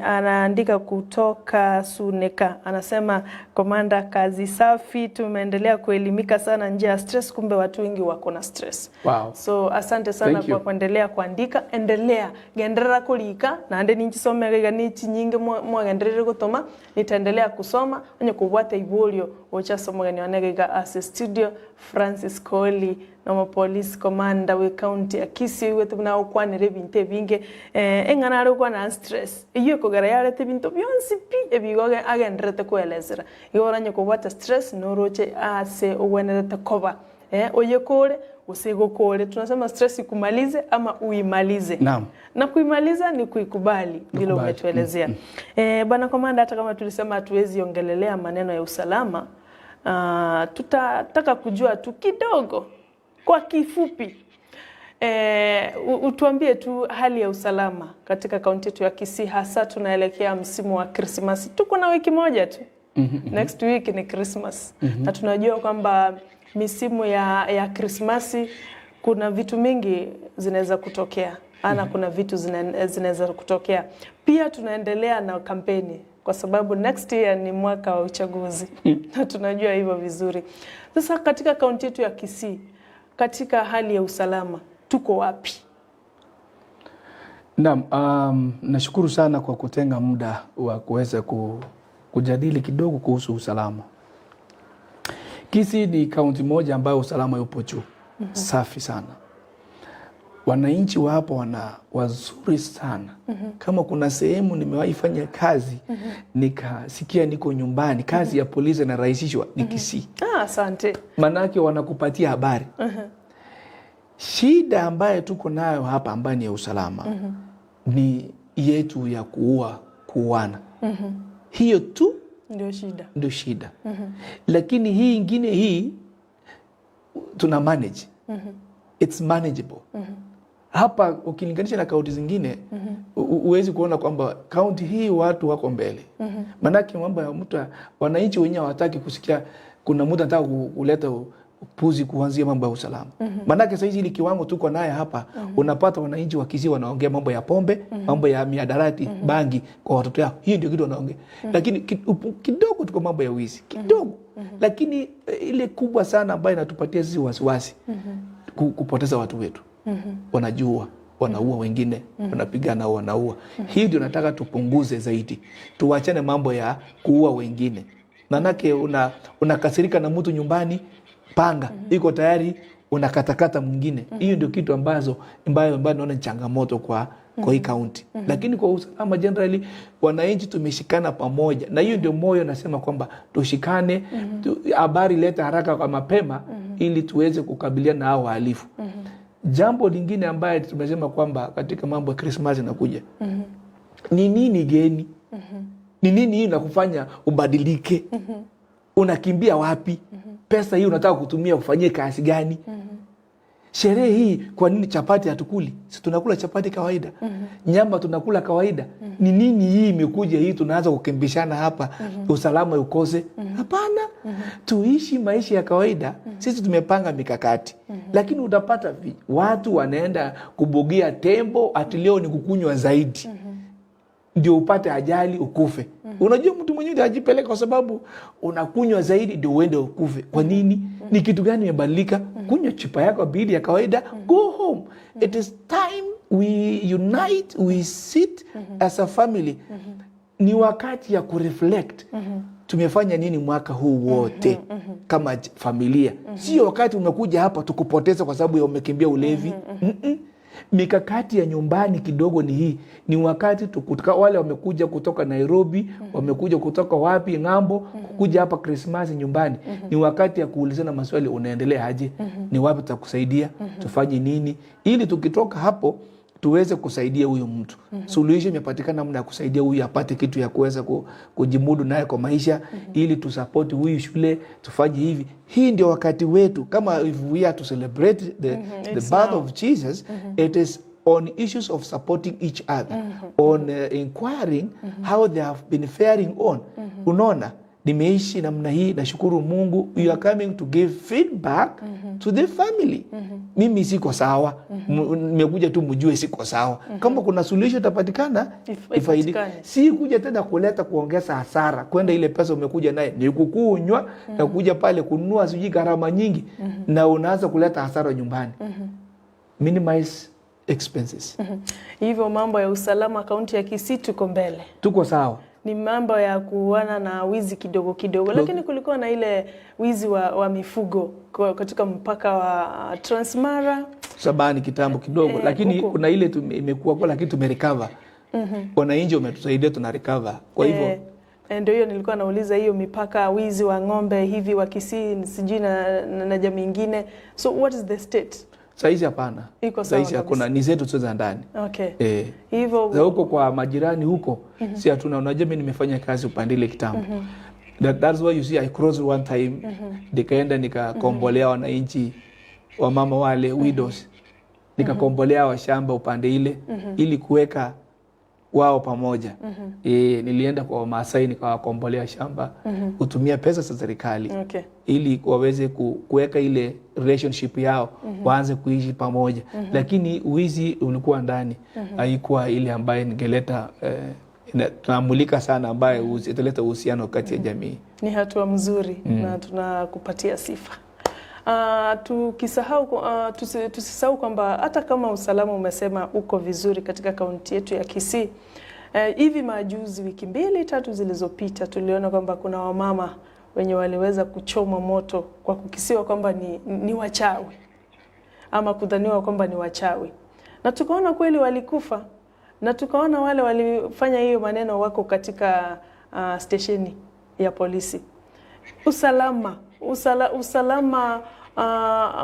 Speaker 1: Anaandika kutoka Suneka, anasema Komanda, kazi safi, tumeendelea kuelimika sana njia ya stress, kumbe watu wengi wako na stress.
Speaker 2: Wow.
Speaker 1: So asante sana kwa kuendelea kuandika. Endelea genderera kulika na ande ninjisomega nichi nyingi mwagenderere gutoma, nitaendelea kusoma onye kubwata ibolio ocha somogani wanegega as studio Francis Kooli na police commander we county ya Kisii wetu na ukwanire binte binge engana ari kwa na stress iyo kugara yarete binto byonsi pi ebigoge agendrete kuelezera iyoranye kubata stress noroche ase uwenerete koba oye kore usego kore tunasema stress ikumalize ama uimalize.
Speaker 2: Naam.
Speaker 1: Na kuimaliza ni kuikubali vile umetuelezea. Bwana komanda, hata kama tulisema hatuwezi ongelelea maneno ya usalama, tutataka kujua tu kidogo kwa kifupi. Utuambie tu hali ya usalama katika kaunti yetu ya Kisii, hasa tunaelekea msimu wa Christmas. Tuko na wiki moja tu. Next week ni Christmas. Na tunajua kwamba misimu ya Christmas kuna vitu mingi zinaweza kutokea. Kuna vitu zinaweza kutokea. Pia tunaendelea na kampeni kwa sababu next year ni mwaka wa uchaguzi. Na tunajua hivyo vizuri. Sasa katika kaunti yetu ya Kisii, katika hali ya usalama, tuko wapi?
Speaker 2: Naam, nashukuru sana kwa kutenga muda wa kuweza kujadili kidogo kuhusu usalama. Kisii ni kaunti moja ambayo usalama yupo juu. Safi sana. Wananchi wa hapa wazuri sana. Kama kuna sehemu nimewahi fanya kazi nikasikia niko nyumbani, kazi ya polisi na rahisishwa ni Kisii.
Speaker 1: Asante.
Speaker 2: Manake wanakupatia habari. Shida ambayo tuko nayo hapa ambayo ni ya usalama ni yetu ya kuuana. Hiyo tu ndio shida. Lakini hii ingine tuna manage. It's manageable. Hapa ukilinganisha na kaunti zingine uwezi kuona kwamba kaunti hii watu wako mbele. Manake mambo ya wananchi wenyewe hawataki kusikia kuna muda nataka kuleta upuzi kuanzia mambo ya usalama. Manake sasa hizi ile kiwango tuko naye hapa unapata wananchi wa Kisii wanaongea mambo ya pombe, mambo ya miadarati, bangi kwa watoto yao. Hiyo ndio kitu wanaongea. Lakini kidogo tuko mambo ya wizi. Kidogo. Lakini ile kubwa sana ambayo inatupatia sisi wasiwasi kupoteza watu wetu. Wanajua, wanaua wengine, wanapigana wanaua. Hii ndio nataka tupunguze zaidi. Tuachane mambo ya kuua wengine. Manake unakasirika na mtu nyumbani, panga iko tayari unakatakata mwingine. Hiyo ndio kitu ambayo naona changamoto kwa hii kaunti. Lakini kwa usalama generally wananchi tumeshikana pamoja. Na hiyo ndio moyo nasema kwamba tushikane, habari leta haraka kwa mapema ili tuweze kukabiliana na hao wahalifu. Jambo lingine ambaye tumesema kwamba katika mambo ya Christmas inakuja. Ni nini geni? Ni nini hii inakufanya ubadilike? Unakimbia wapi? Pesa hii unataka kutumia kufanyia kazi gani? Sherehe hii kwa nini chapati hatukuli? Si tunakula chapati kawaida. Nyama tunakula kawaida. Ni nini hii imekuja hii tunaanza kukimbishana hapa usalama ukose? Hapana. Tuishi maisha ya kawaida. Sisi tumepanga mikakati. Lakini utapata watu wanaenda kubugia tembo ati leo ni kukunywa zaidi. Ndio upate ajali ukufe. Unajua mtu mwenyewe ajipeleka kwa sababu unakunywa zaidi ndio uende ukufe. Kwa nini? Ni kitu gani imebadilika? Kunywa chupa yako bili ya kawaida, go home. It is time we unite, we sit as a family. Ni wakati ya kureflect. Tumefanya nini mwaka huu wote kama familia? Sio wakati umekuja hapa tukupoteza kwa sababu ya umekimbia ulevi. Mikakati ya nyumbani kidogo ni hii. Ni wakati wale wamekuja kutoka Nairobi, wamekuja kutoka wapi ng'ambo, kuja hapa Christmas nyumbani. Ni wakati ya kuulizana maswali, unaendelea aje? Ni wapi tutakusaidia? Tufanye nini? Ili tukitoka hapo tuweze kusaidia huyo mtu. Solution imepatikana namna ya kusaidia huyu apate kitu ya kuweza kujimudu naye kwa maisha, ili tusupport huyu shule, tufanye hivi. Hii ndio wakati wetu. Kama if we are to celebrate the birth of Jesus, it is on issues of supporting each other, on inquiring how they have been faring on. Unaona, nimeishi namna hii, nashukuru Mungu. You are coming to give feedback to the family. Mimi siko sawa. Nimekuja tu mjue siko sawa. Kama kuna solution itapatikana, ifaidike. Si kuja tena kuleta kuongeza hasara. Kwenda ile pesa umekuja naye ni kukunywa na kuja pale kununua siji gharama nyingi na unaanza kuleta hasara nyumbani. Minimize expenses.
Speaker 1: Hivyo mambo ya usalama kaunti ya Kisii tuko mbele.
Speaker 2: Tuko sawa.
Speaker 1: ni mambo ya kuana na wizi kidogo kidogo, lakini kulikuwa na ile wizi wa mifugo katika mpaka wa Transmara
Speaker 2: Sabani kitambo kidogo, lakini kuna ile imekuwa kwa, lakini tumerecover. Wananchi wametusaidia tuna recover. Kwa hivyo
Speaker 1: ndio hiyo nilikuwa nauliza, hiyo mipaka wizi wa ng'ombe hivi wa Kisii sijui na jamii nyingine. So what is the state?
Speaker 2: Saizi hapana. Saizi hakuna, ni zetu tu za ndani.
Speaker 1: Okay. Hivyo
Speaker 2: huko kwa majirani huko si hatuna. Unajua mimi nimefanya kazi upande ile kitambo. That's why you see I crossed one time. Nikaenda nikakombolea wananchi wa mama wale widows. Nikakombolea wa shamba upande ile ili kuweka wao pamoja. Nilienda kwa Maasai nikawakombolea shamba kutumia pesa za serikali ili waweze kuweka ile relationship yao waanze kuishi pamoja. Lakini wizi ulikuwa ndani, haikuwa ile ambaye ningeleta tunamulika sana ambaye italeta uhusiano kati ya jamii.
Speaker 1: Ni hatua mzuri na tunakupatia sifa. Tusisahau kwamba hata kama usalama umesema uko vizuri katika kaunti yetu ya Kisii, hivi majuzi wiki 2-3 zilizopita tuliona kwamba kuna wamama wenye waliweza kuchoma moto kwa kukisiwa kwamba ni wachawi ama kudhaniwa kwamba ni wachawi, na tukaona kweli walikufa, na tukaona wale walifanya hiyo maneno wako katika stesheni ya polisi.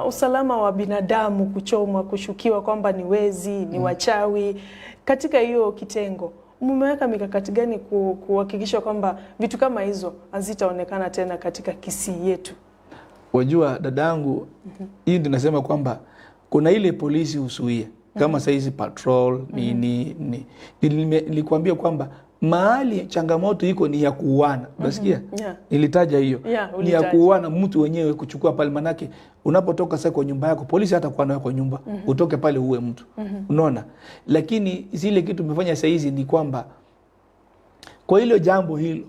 Speaker 1: Usalama wa binadamu kuchomwa, kushukiwa kwamba ni wezi, ni wachawi katika hiyo kitengo, mmeweka mikakati gani kuhakikisha kwamba vitu kama hizo hazitaonekana tena katika Kisii yetu?
Speaker 2: Wajua dadangu, hii ndio nasema kwamba kuna ile polisi usuia kama saizi patrol nilikwambia kwamba mahali changamoto iko ni ya kuuana. Unasikia? Nilitaja hiyo. Ni ya kuuana, mtu wenyewe kuchukua pale, manake unapotoka sasa kwa nyumba yako polisi hata kwa nayo kwa nyumba utoke pale uwe mtu. Unaona? Lakini zile kitu tumefanya sasa hizi ni kwamba kwa hilo jambo hilo,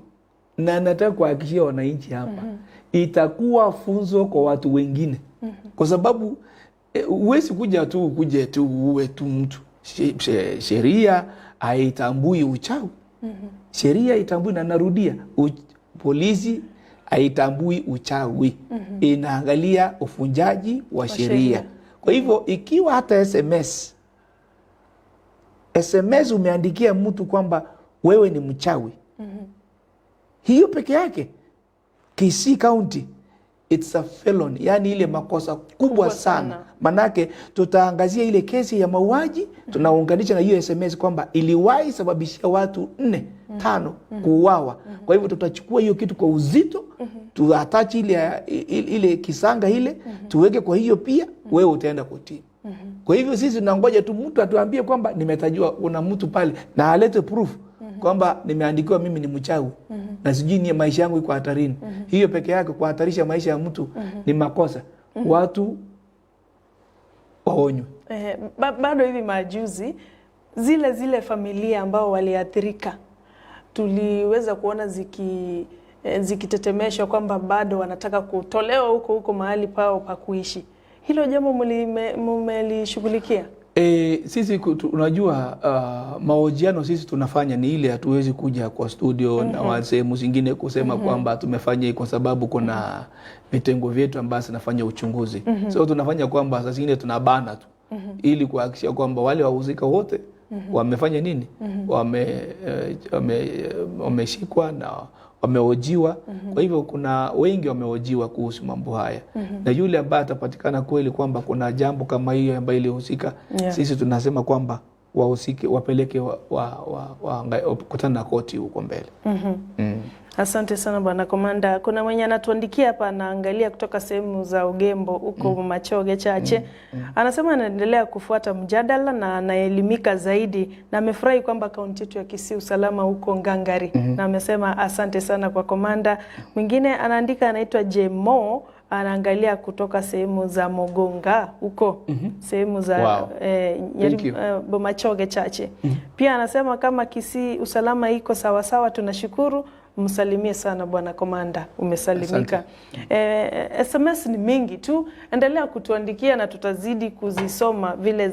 Speaker 2: na nataka kuhakikishia wananchi hapa itakuwa funzo kwa watu wengine. Kwa sababu uwezi kuja tu uwe tu mtu. Sheria haitambui uchawi. Sheria haitambui, na narudia, polisi haitambui uchawi. Inaangalia ufunjaji wa sheria. Kwa hivyo ikiwa hata SMS umeandikia mtu kwamba wewe ni mchawi, hiyo peke yake Kisii County it's a felony, yani ile makosa kubwa sana. Manake tutaangazia ile kesi ya mauaji, tunaunganisha na hiyo SMS kwamba iliwahi sababishia watu 4-5 kuuawa. Kwa hivyo tutachukua hiyo kitu kwa uzito, tuattach ile kisanga ile, tuweke kwa hiyo pia, wewe utaenda kotini. Kwa hivyo sisi tunangoja tu mtu atuambie kwamba nimetajua una mtu pale na alete proof kwamba nimeandikiwa mimi ni mchawi na sijui ni maisha yangu iko hatarini. Hiyo peke yake kuhatarisha maisha ya mtu ni makosa. Watu waonywe.
Speaker 1: Bado hivi majuzi zile familia ambao waliathirika tuliweza kuona zikitetemeshwa kwamba bado wanataka kutolewa huko mahali pao pa kuishi. Hilo jambo mmelishughulikia?
Speaker 2: Sisi unajua mahojiano sisi tunafanya ni ile, hatuwezi kuja kwa studio na sehemu zingine kusema kwamba tumefanya kwa sababu kuna vitengo vyetu ambavyo tunafanya uchunguzi. So tunafanya kwamba sasa zingine tunabana tu ili kuhakikisha kwamba wale wahusika wote wamefanya nini, wameshikwa na wamehojiwa. Kwa hivyo kuna wengi wamehojiwa kuhusu mambo haya. Na yule ambaye atapatikana kweli kwamba kuna jambo kama hiyo ambayo ilihusika, sisi tunasema kwamba wahusike wapeleke kukutana na koti huko mbele.
Speaker 1: Asante sana bwana komanda. Kuna mwenye anatuandikia hapa, anaangalia kutoka sehemu za Ugembo huko Machoge Chache. Anasema anaendelea kufuata mjadala na anaelimika zaidi, na amefurahi kwamba kaunti yetu ya Kisii usalama huko ngangari. Na amesema asante sana kwa komanda. Mwingine anaandika anaitwa Jemo, anaangalia kutoka sehemu za Mogonga huko sehemu za Machoge Chache. Pia anasema kama Kisii usalama iko sawa sawa, tunashukuru. msalimie sana bwana komanda, umesalimika. SMS ni mingi tu, endelea kutuandikia na tutazidi kuzisoma vile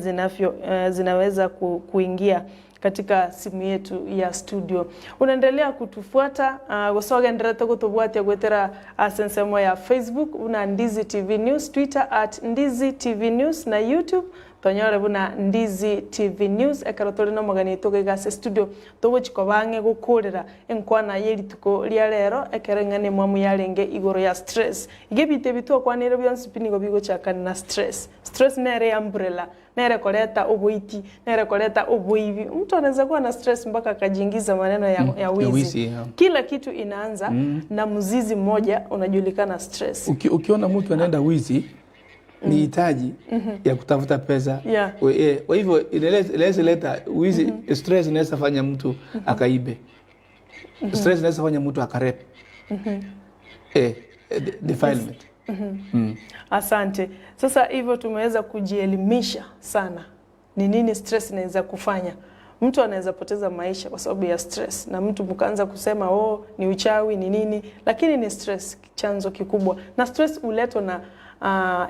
Speaker 1: zinaweza kuingia katika simu yetu ya studio. Unaendelea kutufuata gosoga ndirete kutubuatia gwetera sensemo ya Facebook una Ndizi TV News, Twitter @Ndizi TV News na YouTube tonyore buna Ndizi TV News ekarotori no magani tugigase studio tubuchiko bange gukurira enkwana yerituko ria rero ekerengane mwamu yarenge igoro ya stress igebite bitu kwanire byonse pinigo bigo chakana na stress nere umbrella nere koleta ubuiti nere koleta ubuivi. Mtu anaweza kuwa na stress mpaka akajiingiza maneno ya wizi. Kila kitu inaanza na mzizi mmoja unajulikana stress.
Speaker 2: Ukiona mtu anaenda wizi ni hitaji ya kutafuta pesa. Kwa hivyo inaweza leta wizi. Stress inaweza fanya mtu akaibe. Stress inaweza fanya mtu akarepe. Defilement.
Speaker 1: Asante. Sasa hivyo tumeweza kujielimisha sana. Ni nini stress inaweza kufanya? Mtu anaweza poteza maisha kwa sababu ya stress, na mtu mkaanza kusema ni uchawi ni nini, lakini ni stress chanzo kikubwa. Na stress uletwa na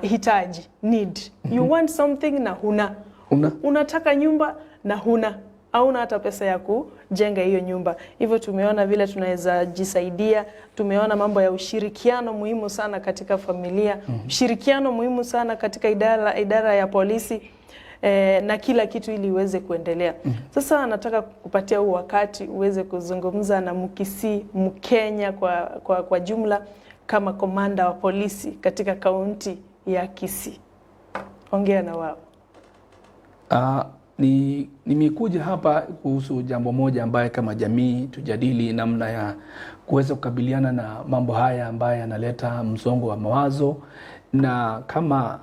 Speaker 1: hitaji, need. You want something na huna. Unataka nyumba na huna. Hauna hata pesa ya kujenga hiyo nyumba. Hivyo tumeona vile tunaweza jisaidia. Tumeona mambo ya ushirikiano muhimu sana katika familia. Ushirikiano muhimu sana katika idara ya polisi. Na kila kitu ili uweze kuendelea. Sasa nataka kupatia wakati uweze kuzungumza na Mkisii, Mkenya kwa jumla kama komanda wa polisi katika kaunti ya Kisii. Ongea na wao.
Speaker 2: Nimekuja hapa kuhusu jambo moja ambaye kama jamii tujadili namna ya kuweza kukabiliana na mambo haya ambaye yanaleta msongo wa mawazo. Na kama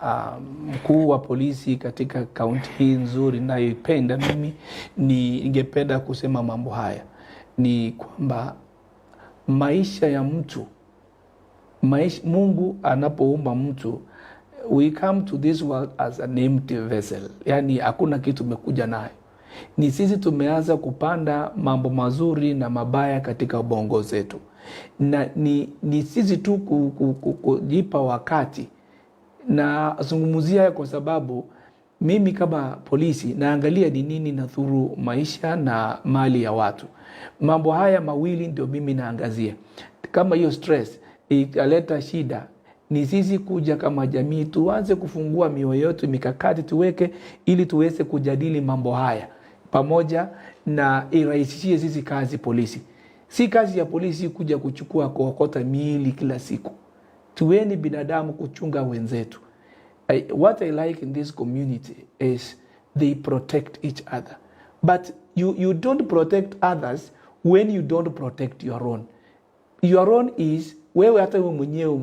Speaker 2: mkuu wa polisi katika kaunti hii nzuri ninayoipenda mimi, ningependa kusema mambo haya ni kwamba maisha ya mtu, Mungu anapoumba mtu, we come to this world as an empty vessel. Yani hakuna kitu tumekuja nayo. Ni sisi tumeanza kupanda mambo mazuri na mabaya katika ubongo zetu. Na ni sisi tu kujipa wakati. Na zungumzia kwa sababu mimi kama polisi naangalia ni nini nadhuru maisha na mali ya watu. Mambo haya mawili ndio mimi naangazia. Kama hiyo stress ikaleta shida, ni sisi kuja kama jamii tuanze kufungua mioyo yetu, mikakati tuweke ili tuweze kujadili mambo haya pamoja, na irahisishie sisi kazi polisi. Si kazi ya polisi kuja kuchukua kuokota miili kila siku. Tuweni binadamu kuchunga wenzetu. What I like in this community is they protect each other. But you don't protect others when you don't protect your own. Your own is wewe hata wewe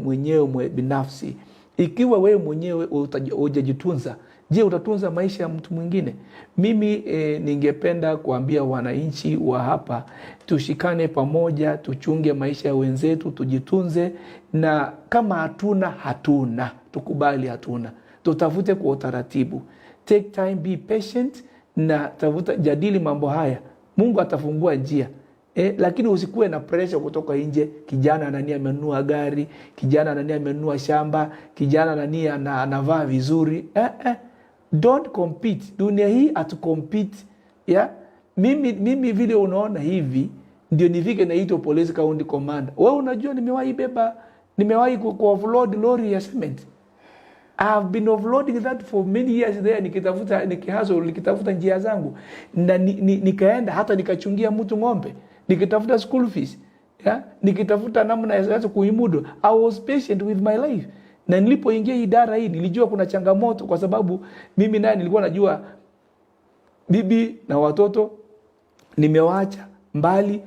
Speaker 2: mwenyewe binafsi. Ikiwa wewe mwenyewe hujajitunza, je, utatunza maisha ya mtu mwingine? Mimi ningependa kuambia wananchi wa hapa tushikane pamoja, tuchunge maisha ya wenzetu, tujitunze, na kama hatuna, tukubali hatuna. Tutafute kwa utaratibu. Take time, be patient, na tafuta jadili mambo haya. Mungu atafungua njia. Lakini usikue na pressure kutoka nje. Kijana nani amenunua gari, kijana nani amenunua shamba, kijana nani anavaa vizuri. Don't compete. Dunia hii atu-compete. Mimi vile unaona hivi ndio nifike na hito police county commander. Wewe unajua nimewahi ku-offload lori ya cement. I have been offloading that for many years there, nikitafuta njia zangu. Na nikaenda hata nikachungia mtu ng'ombe, nikitafuta school fees, nikitafuta namna ya kuimudu. I was patient with my life. Na nilipoingia idara hii nilijua kuna changamoto, kwa sababu mimi naye nilikuwa najua bibi na watoto nimewaacha mbali.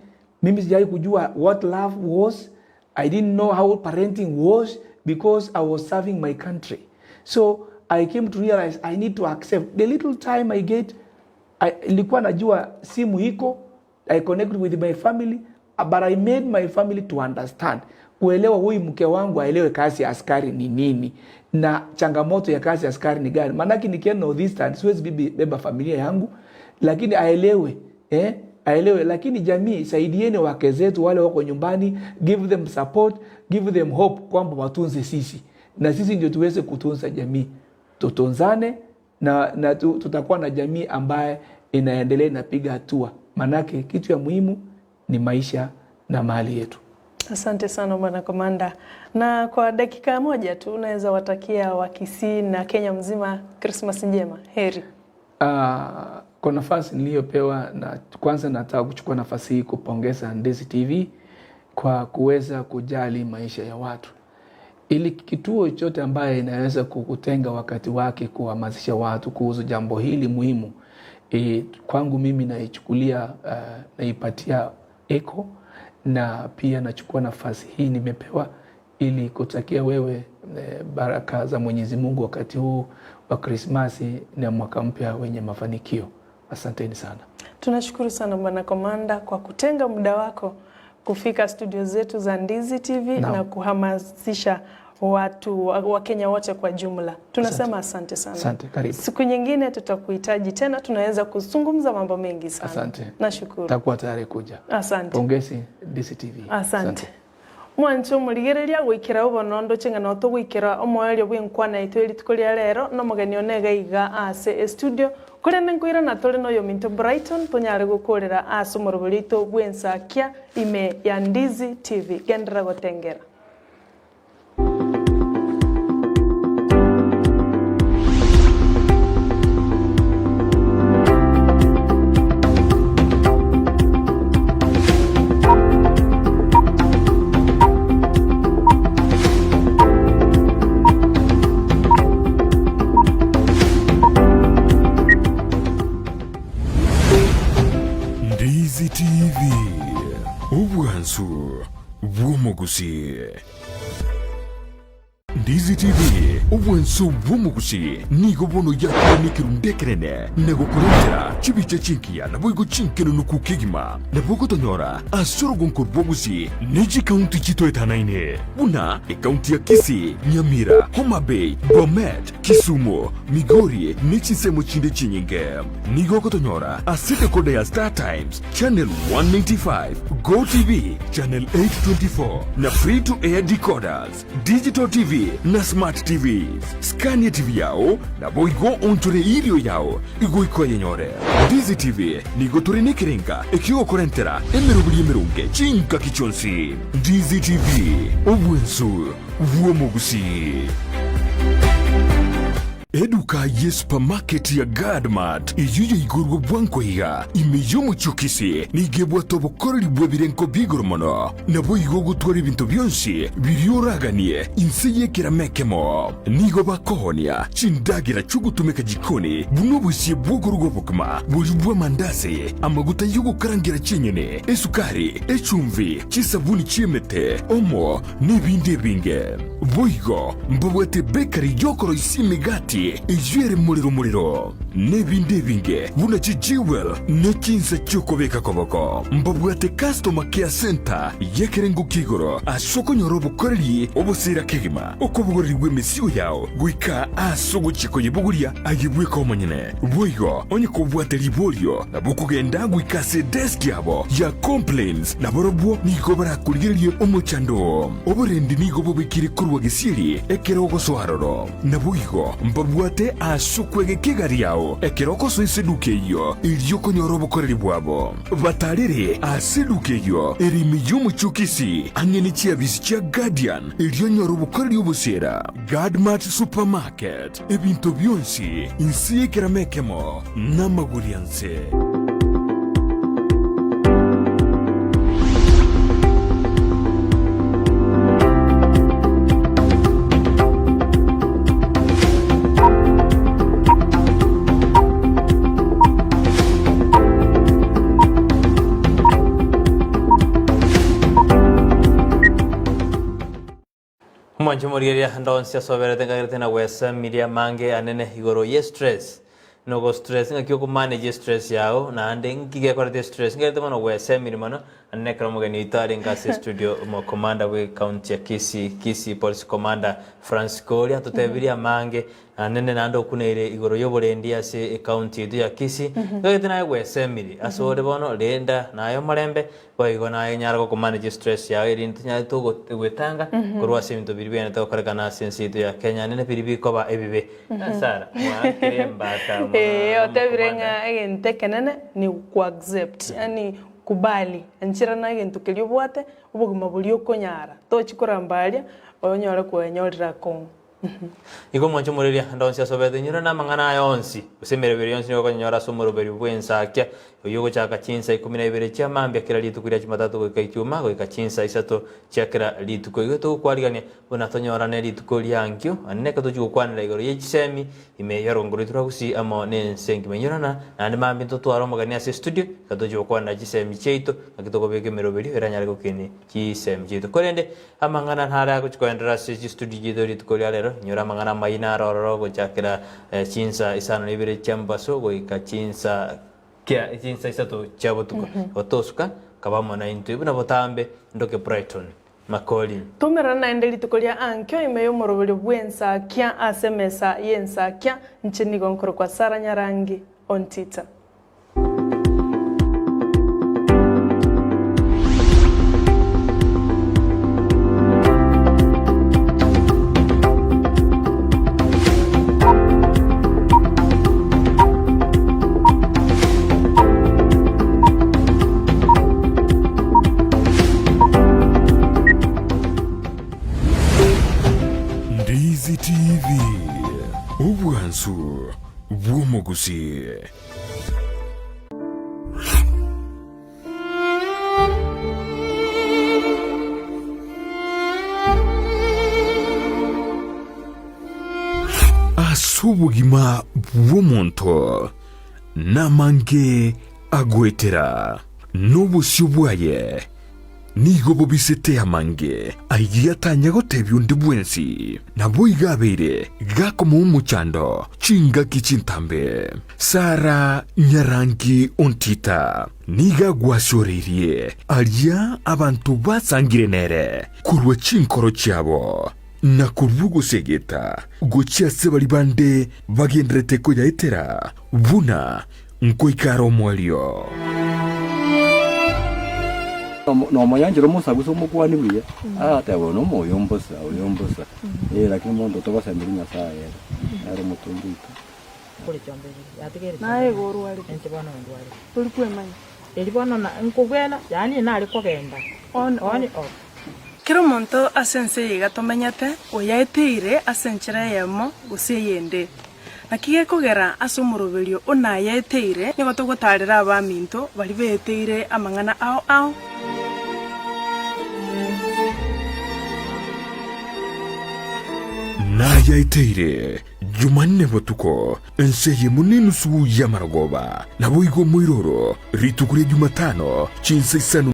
Speaker 2: Mimi sijai kujua what love was. I didn't know how parenting was because I was serving my country. So I came to realize I need to accept the little time I get. Nilikuwa najua simu hiko, I connect with my family, but I made my family to understand. Kuelewa huyu mke wangu aelewe kazi ya askari ni nini na changamoto ya kazi ya askari ni gani. Manaki nikienda this time siwezi beba familia yangu, lakini aelewe aelewe. Lakini jamii, saidieni wake zetu wale wako nyumbani, give them support, give them hope kwamba watunze sisi, na sisi ndio tuweze kutunza jamii. Tutunzane na tutakuwa na jamii ambaye inaendelea inapiga hatua, manake kitu ya muhimu ni maisha na mali yetu.
Speaker 1: Asante sana Bwana Komanda. Na kwa dakika moja tu unaweza watakia wa Kisii na Kenya mzima Christmas njema. Heri.
Speaker 2: Kwa nafasi niliyopewa, na kwanza nataka kuchukua nafasi hii kupongeza Ndizi TV kwa kuweza kujali maisha ya watu. Ili kituo chote ambaye inaweza kukutenga wakati wake kuhamasisha watu kuhusu jambo hili muhimu, kwangu mimi naichukulia, naipatia eko, na pia nachukua nafasi hii nimepewa ili kutakia wewe baraka za Mwenyezi Mungu wakati huu wa Krismasi na mwaka mpya wenye mafanikio. Asanteni sana.
Speaker 1: Tunashukuru sana Bwana Komanda kwa kutenga muda wako kufika studio zetu za Ndizi TV na kuhamasisha watu wa Kenya wote kwa jumla. Tunasema asante sana.
Speaker 2: Asante, karibu.
Speaker 1: Siku nyingine tutakuhitaji tena, tunaweza kuzungumza mambo mengi sana.
Speaker 2: Asante.
Speaker 1: Nashukuru.
Speaker 2: Takuwa tayari kuja.
Speaker 1: Asante.
Speaker 2: Pongezi Ndizi TV.
Speaker 1: Asante. Mwancho murigereria gwikira ubonondo chingana to gwikira omoerio bwinkwana itweri tukoria rero no mugeni onega iga ase studio kore nenkwira na tole no yo Minto Brighton tonyare gukorera ase moroborito bwensakia ime ya Ndizi TV gendera gotengera.
Speaker 3: Ndizi TV, ubwansu bw'omugusi. Ndizi TV, ubwansu bw'omugusi nigo bono yakunikirundekerene negokorera chibiche chinkia naboigo chinkeno nukukigima nabogotonyora asoro gonkorbogusi neji kaunti chito etanaine buna kaunti ya Kisii, Nyamira, Homa Bay, Bomet, Kisumu, Migori nechisemo chinde chinyinge nigo gotonyora asite kode ya Star Times channel 195, Go TV channel 824 na free to air decoders, digital TV na smart TVs. Scania TV yao na boigo ontore irio yao igoiko yenyore. Ndizi TV nigo tore nekirenga ekigo korentera emerunge chinka kichonsi. Ndizi TV obwensu bw'omugusi. Eduka ye supermarket ya Gadmart iyuyo igurwa bwanko higa imiyo muchukisi nigebwa tobokorori bwebirenko bigoromono nabo igogo twari ibintu byonsi biryoraganie insiye kiramekemo nigo bakohonia chindagira chugutumeka jikoni buno busiye bwogorwa bukma bujubwa mandase amaguta yugo karangira chinyene esukari echumvi chisabuni chimete omo nibinde binge boigo mbobwete bakery yokoro isimigati ijere muriro nebinde binge buna chijiwel nechinsa chukobeka koboko mbobwate customer care center yekerengo kigoro asoko nyorobo koreli obosira kegima okobugorigwe mesiyo yao gwika asogo chiko yebuguria agibwe komonyene boigo onye kobwate libolio nabukugenda gwika se desk yabo ya complaints naborobwo niko barakurigerie omochando oborendi nigo bobikiri kurwa gesiri ekero goswaroro naboigo mbobwate asukwege kigari yao ekero so iseduke iyo iliyo konyoro bukoreri bwabo batarire aseduke iyo erimi y'umuchukisi angeni chiabisi cha Guardian iliyo nyoro bukoreri obusera Gadmart supermarket ebintu byonsi insiye kiramekemo namagurianse.
Speaker 11: Mwancho morigeria ndonsia sobere tenga tena wesa media mange anene igoro ye stress no go stress nga kyo manage stress yao na ande ngige korete stress ngete mono we semiri mono anne kromo gani itari ngase studio mo commander we county ya Kisii police commander France Kooli atotebiria mange anene nando kunere igoro yoborendi ase county ya Kisii ngete na we semiri asode bono lenda nayo marembe boigo na nyara ko manage stress yao irintu nya to gwetanga korwa seminto biribene to korekana sense ya Kenya nene biribi koba ebibe sara wa kirembata
Speaker 1: otebirenga egente kenene ni ku accept yani kubali anchira na egento kelibwate ubuguma bulio konyara to chikorambalia onyora kwenyorira ko
Speaker 11: iko mwancho mureria ndonse asobete nyira na mangana yonsi usemerebere yonsi ko nyora somoro beri bwensa kya yugo chaka chinsa 12 cha mambya kira litu kuria Jumatatu ko ikaichuma ko ikachinsa isato chakira litu ko igoto kwarigania unatonyora ne litu ko liankyo anne ka tuju kwanira igoro yechisemi ime yarongoro itura kusi amo ne sengi menyorana ande mambi to twaro magania se studio ka tuju kwanira chisemi cheito akitoko beke meroberi eranyare ko kene chisemi cheito korende amangana ntara ko chikoendera se studio jido litu ko lero nyora mangana maina roro ko chakira chinsa isano ibere chambaso ko ikachinsa kia chinsa isato chabotuko otosuka kabamo na intu ibuna botambe ndoke Brighton Kooli
Speaker 1: tumera na endeli tukolia ankyo imeyo morobele bwensa kia asemesa yensa kia nchini gonkoro kwa Sara Nyarangi on Twitter.
Speaker 3: Ndizi TV Ubwansu Gusii. Asubugima bw'omuntu namange agwetera n'obusyo bwaye nigo bobisete amange aigiyatanya gotebya undi bwensi nabo igabeire gakoma umuchando chinga kichintambe Sara Nyarangi ontita niga gwashorerie alia abantu basangire nere kurwa chinkoro cyabo na kurvugo segeta gochia sebali bande bagendrete ko yaitera buna nkoikaro mwalio
Speaker 12: no mayanjiro musaguso mukwani bwiye atabo no moyombosa oyombosa lakini mondo to basambiri nyasaye ari mutundika
Speaker 13: kuri chomberi yatigere
Speaker 1: nae goru ali
Speaker 13: entibona ndwali
Speaker 1: tulikwemanya
Speaker 13: elibona na nkubwena yani nali kogenda on
Speaker 1: kiro monto asense yiga tomenyate oyaeteire asenchira yemo usiyende nakige kugera asumurubirio onayeteire nigo tugutarira abaminto bari beteire amangana ao
Speaker 3: nayaiteire Jumanne botuko enseye munini su ya maragoba nabo igo mwiroro ritukure Jumatano chinsa isano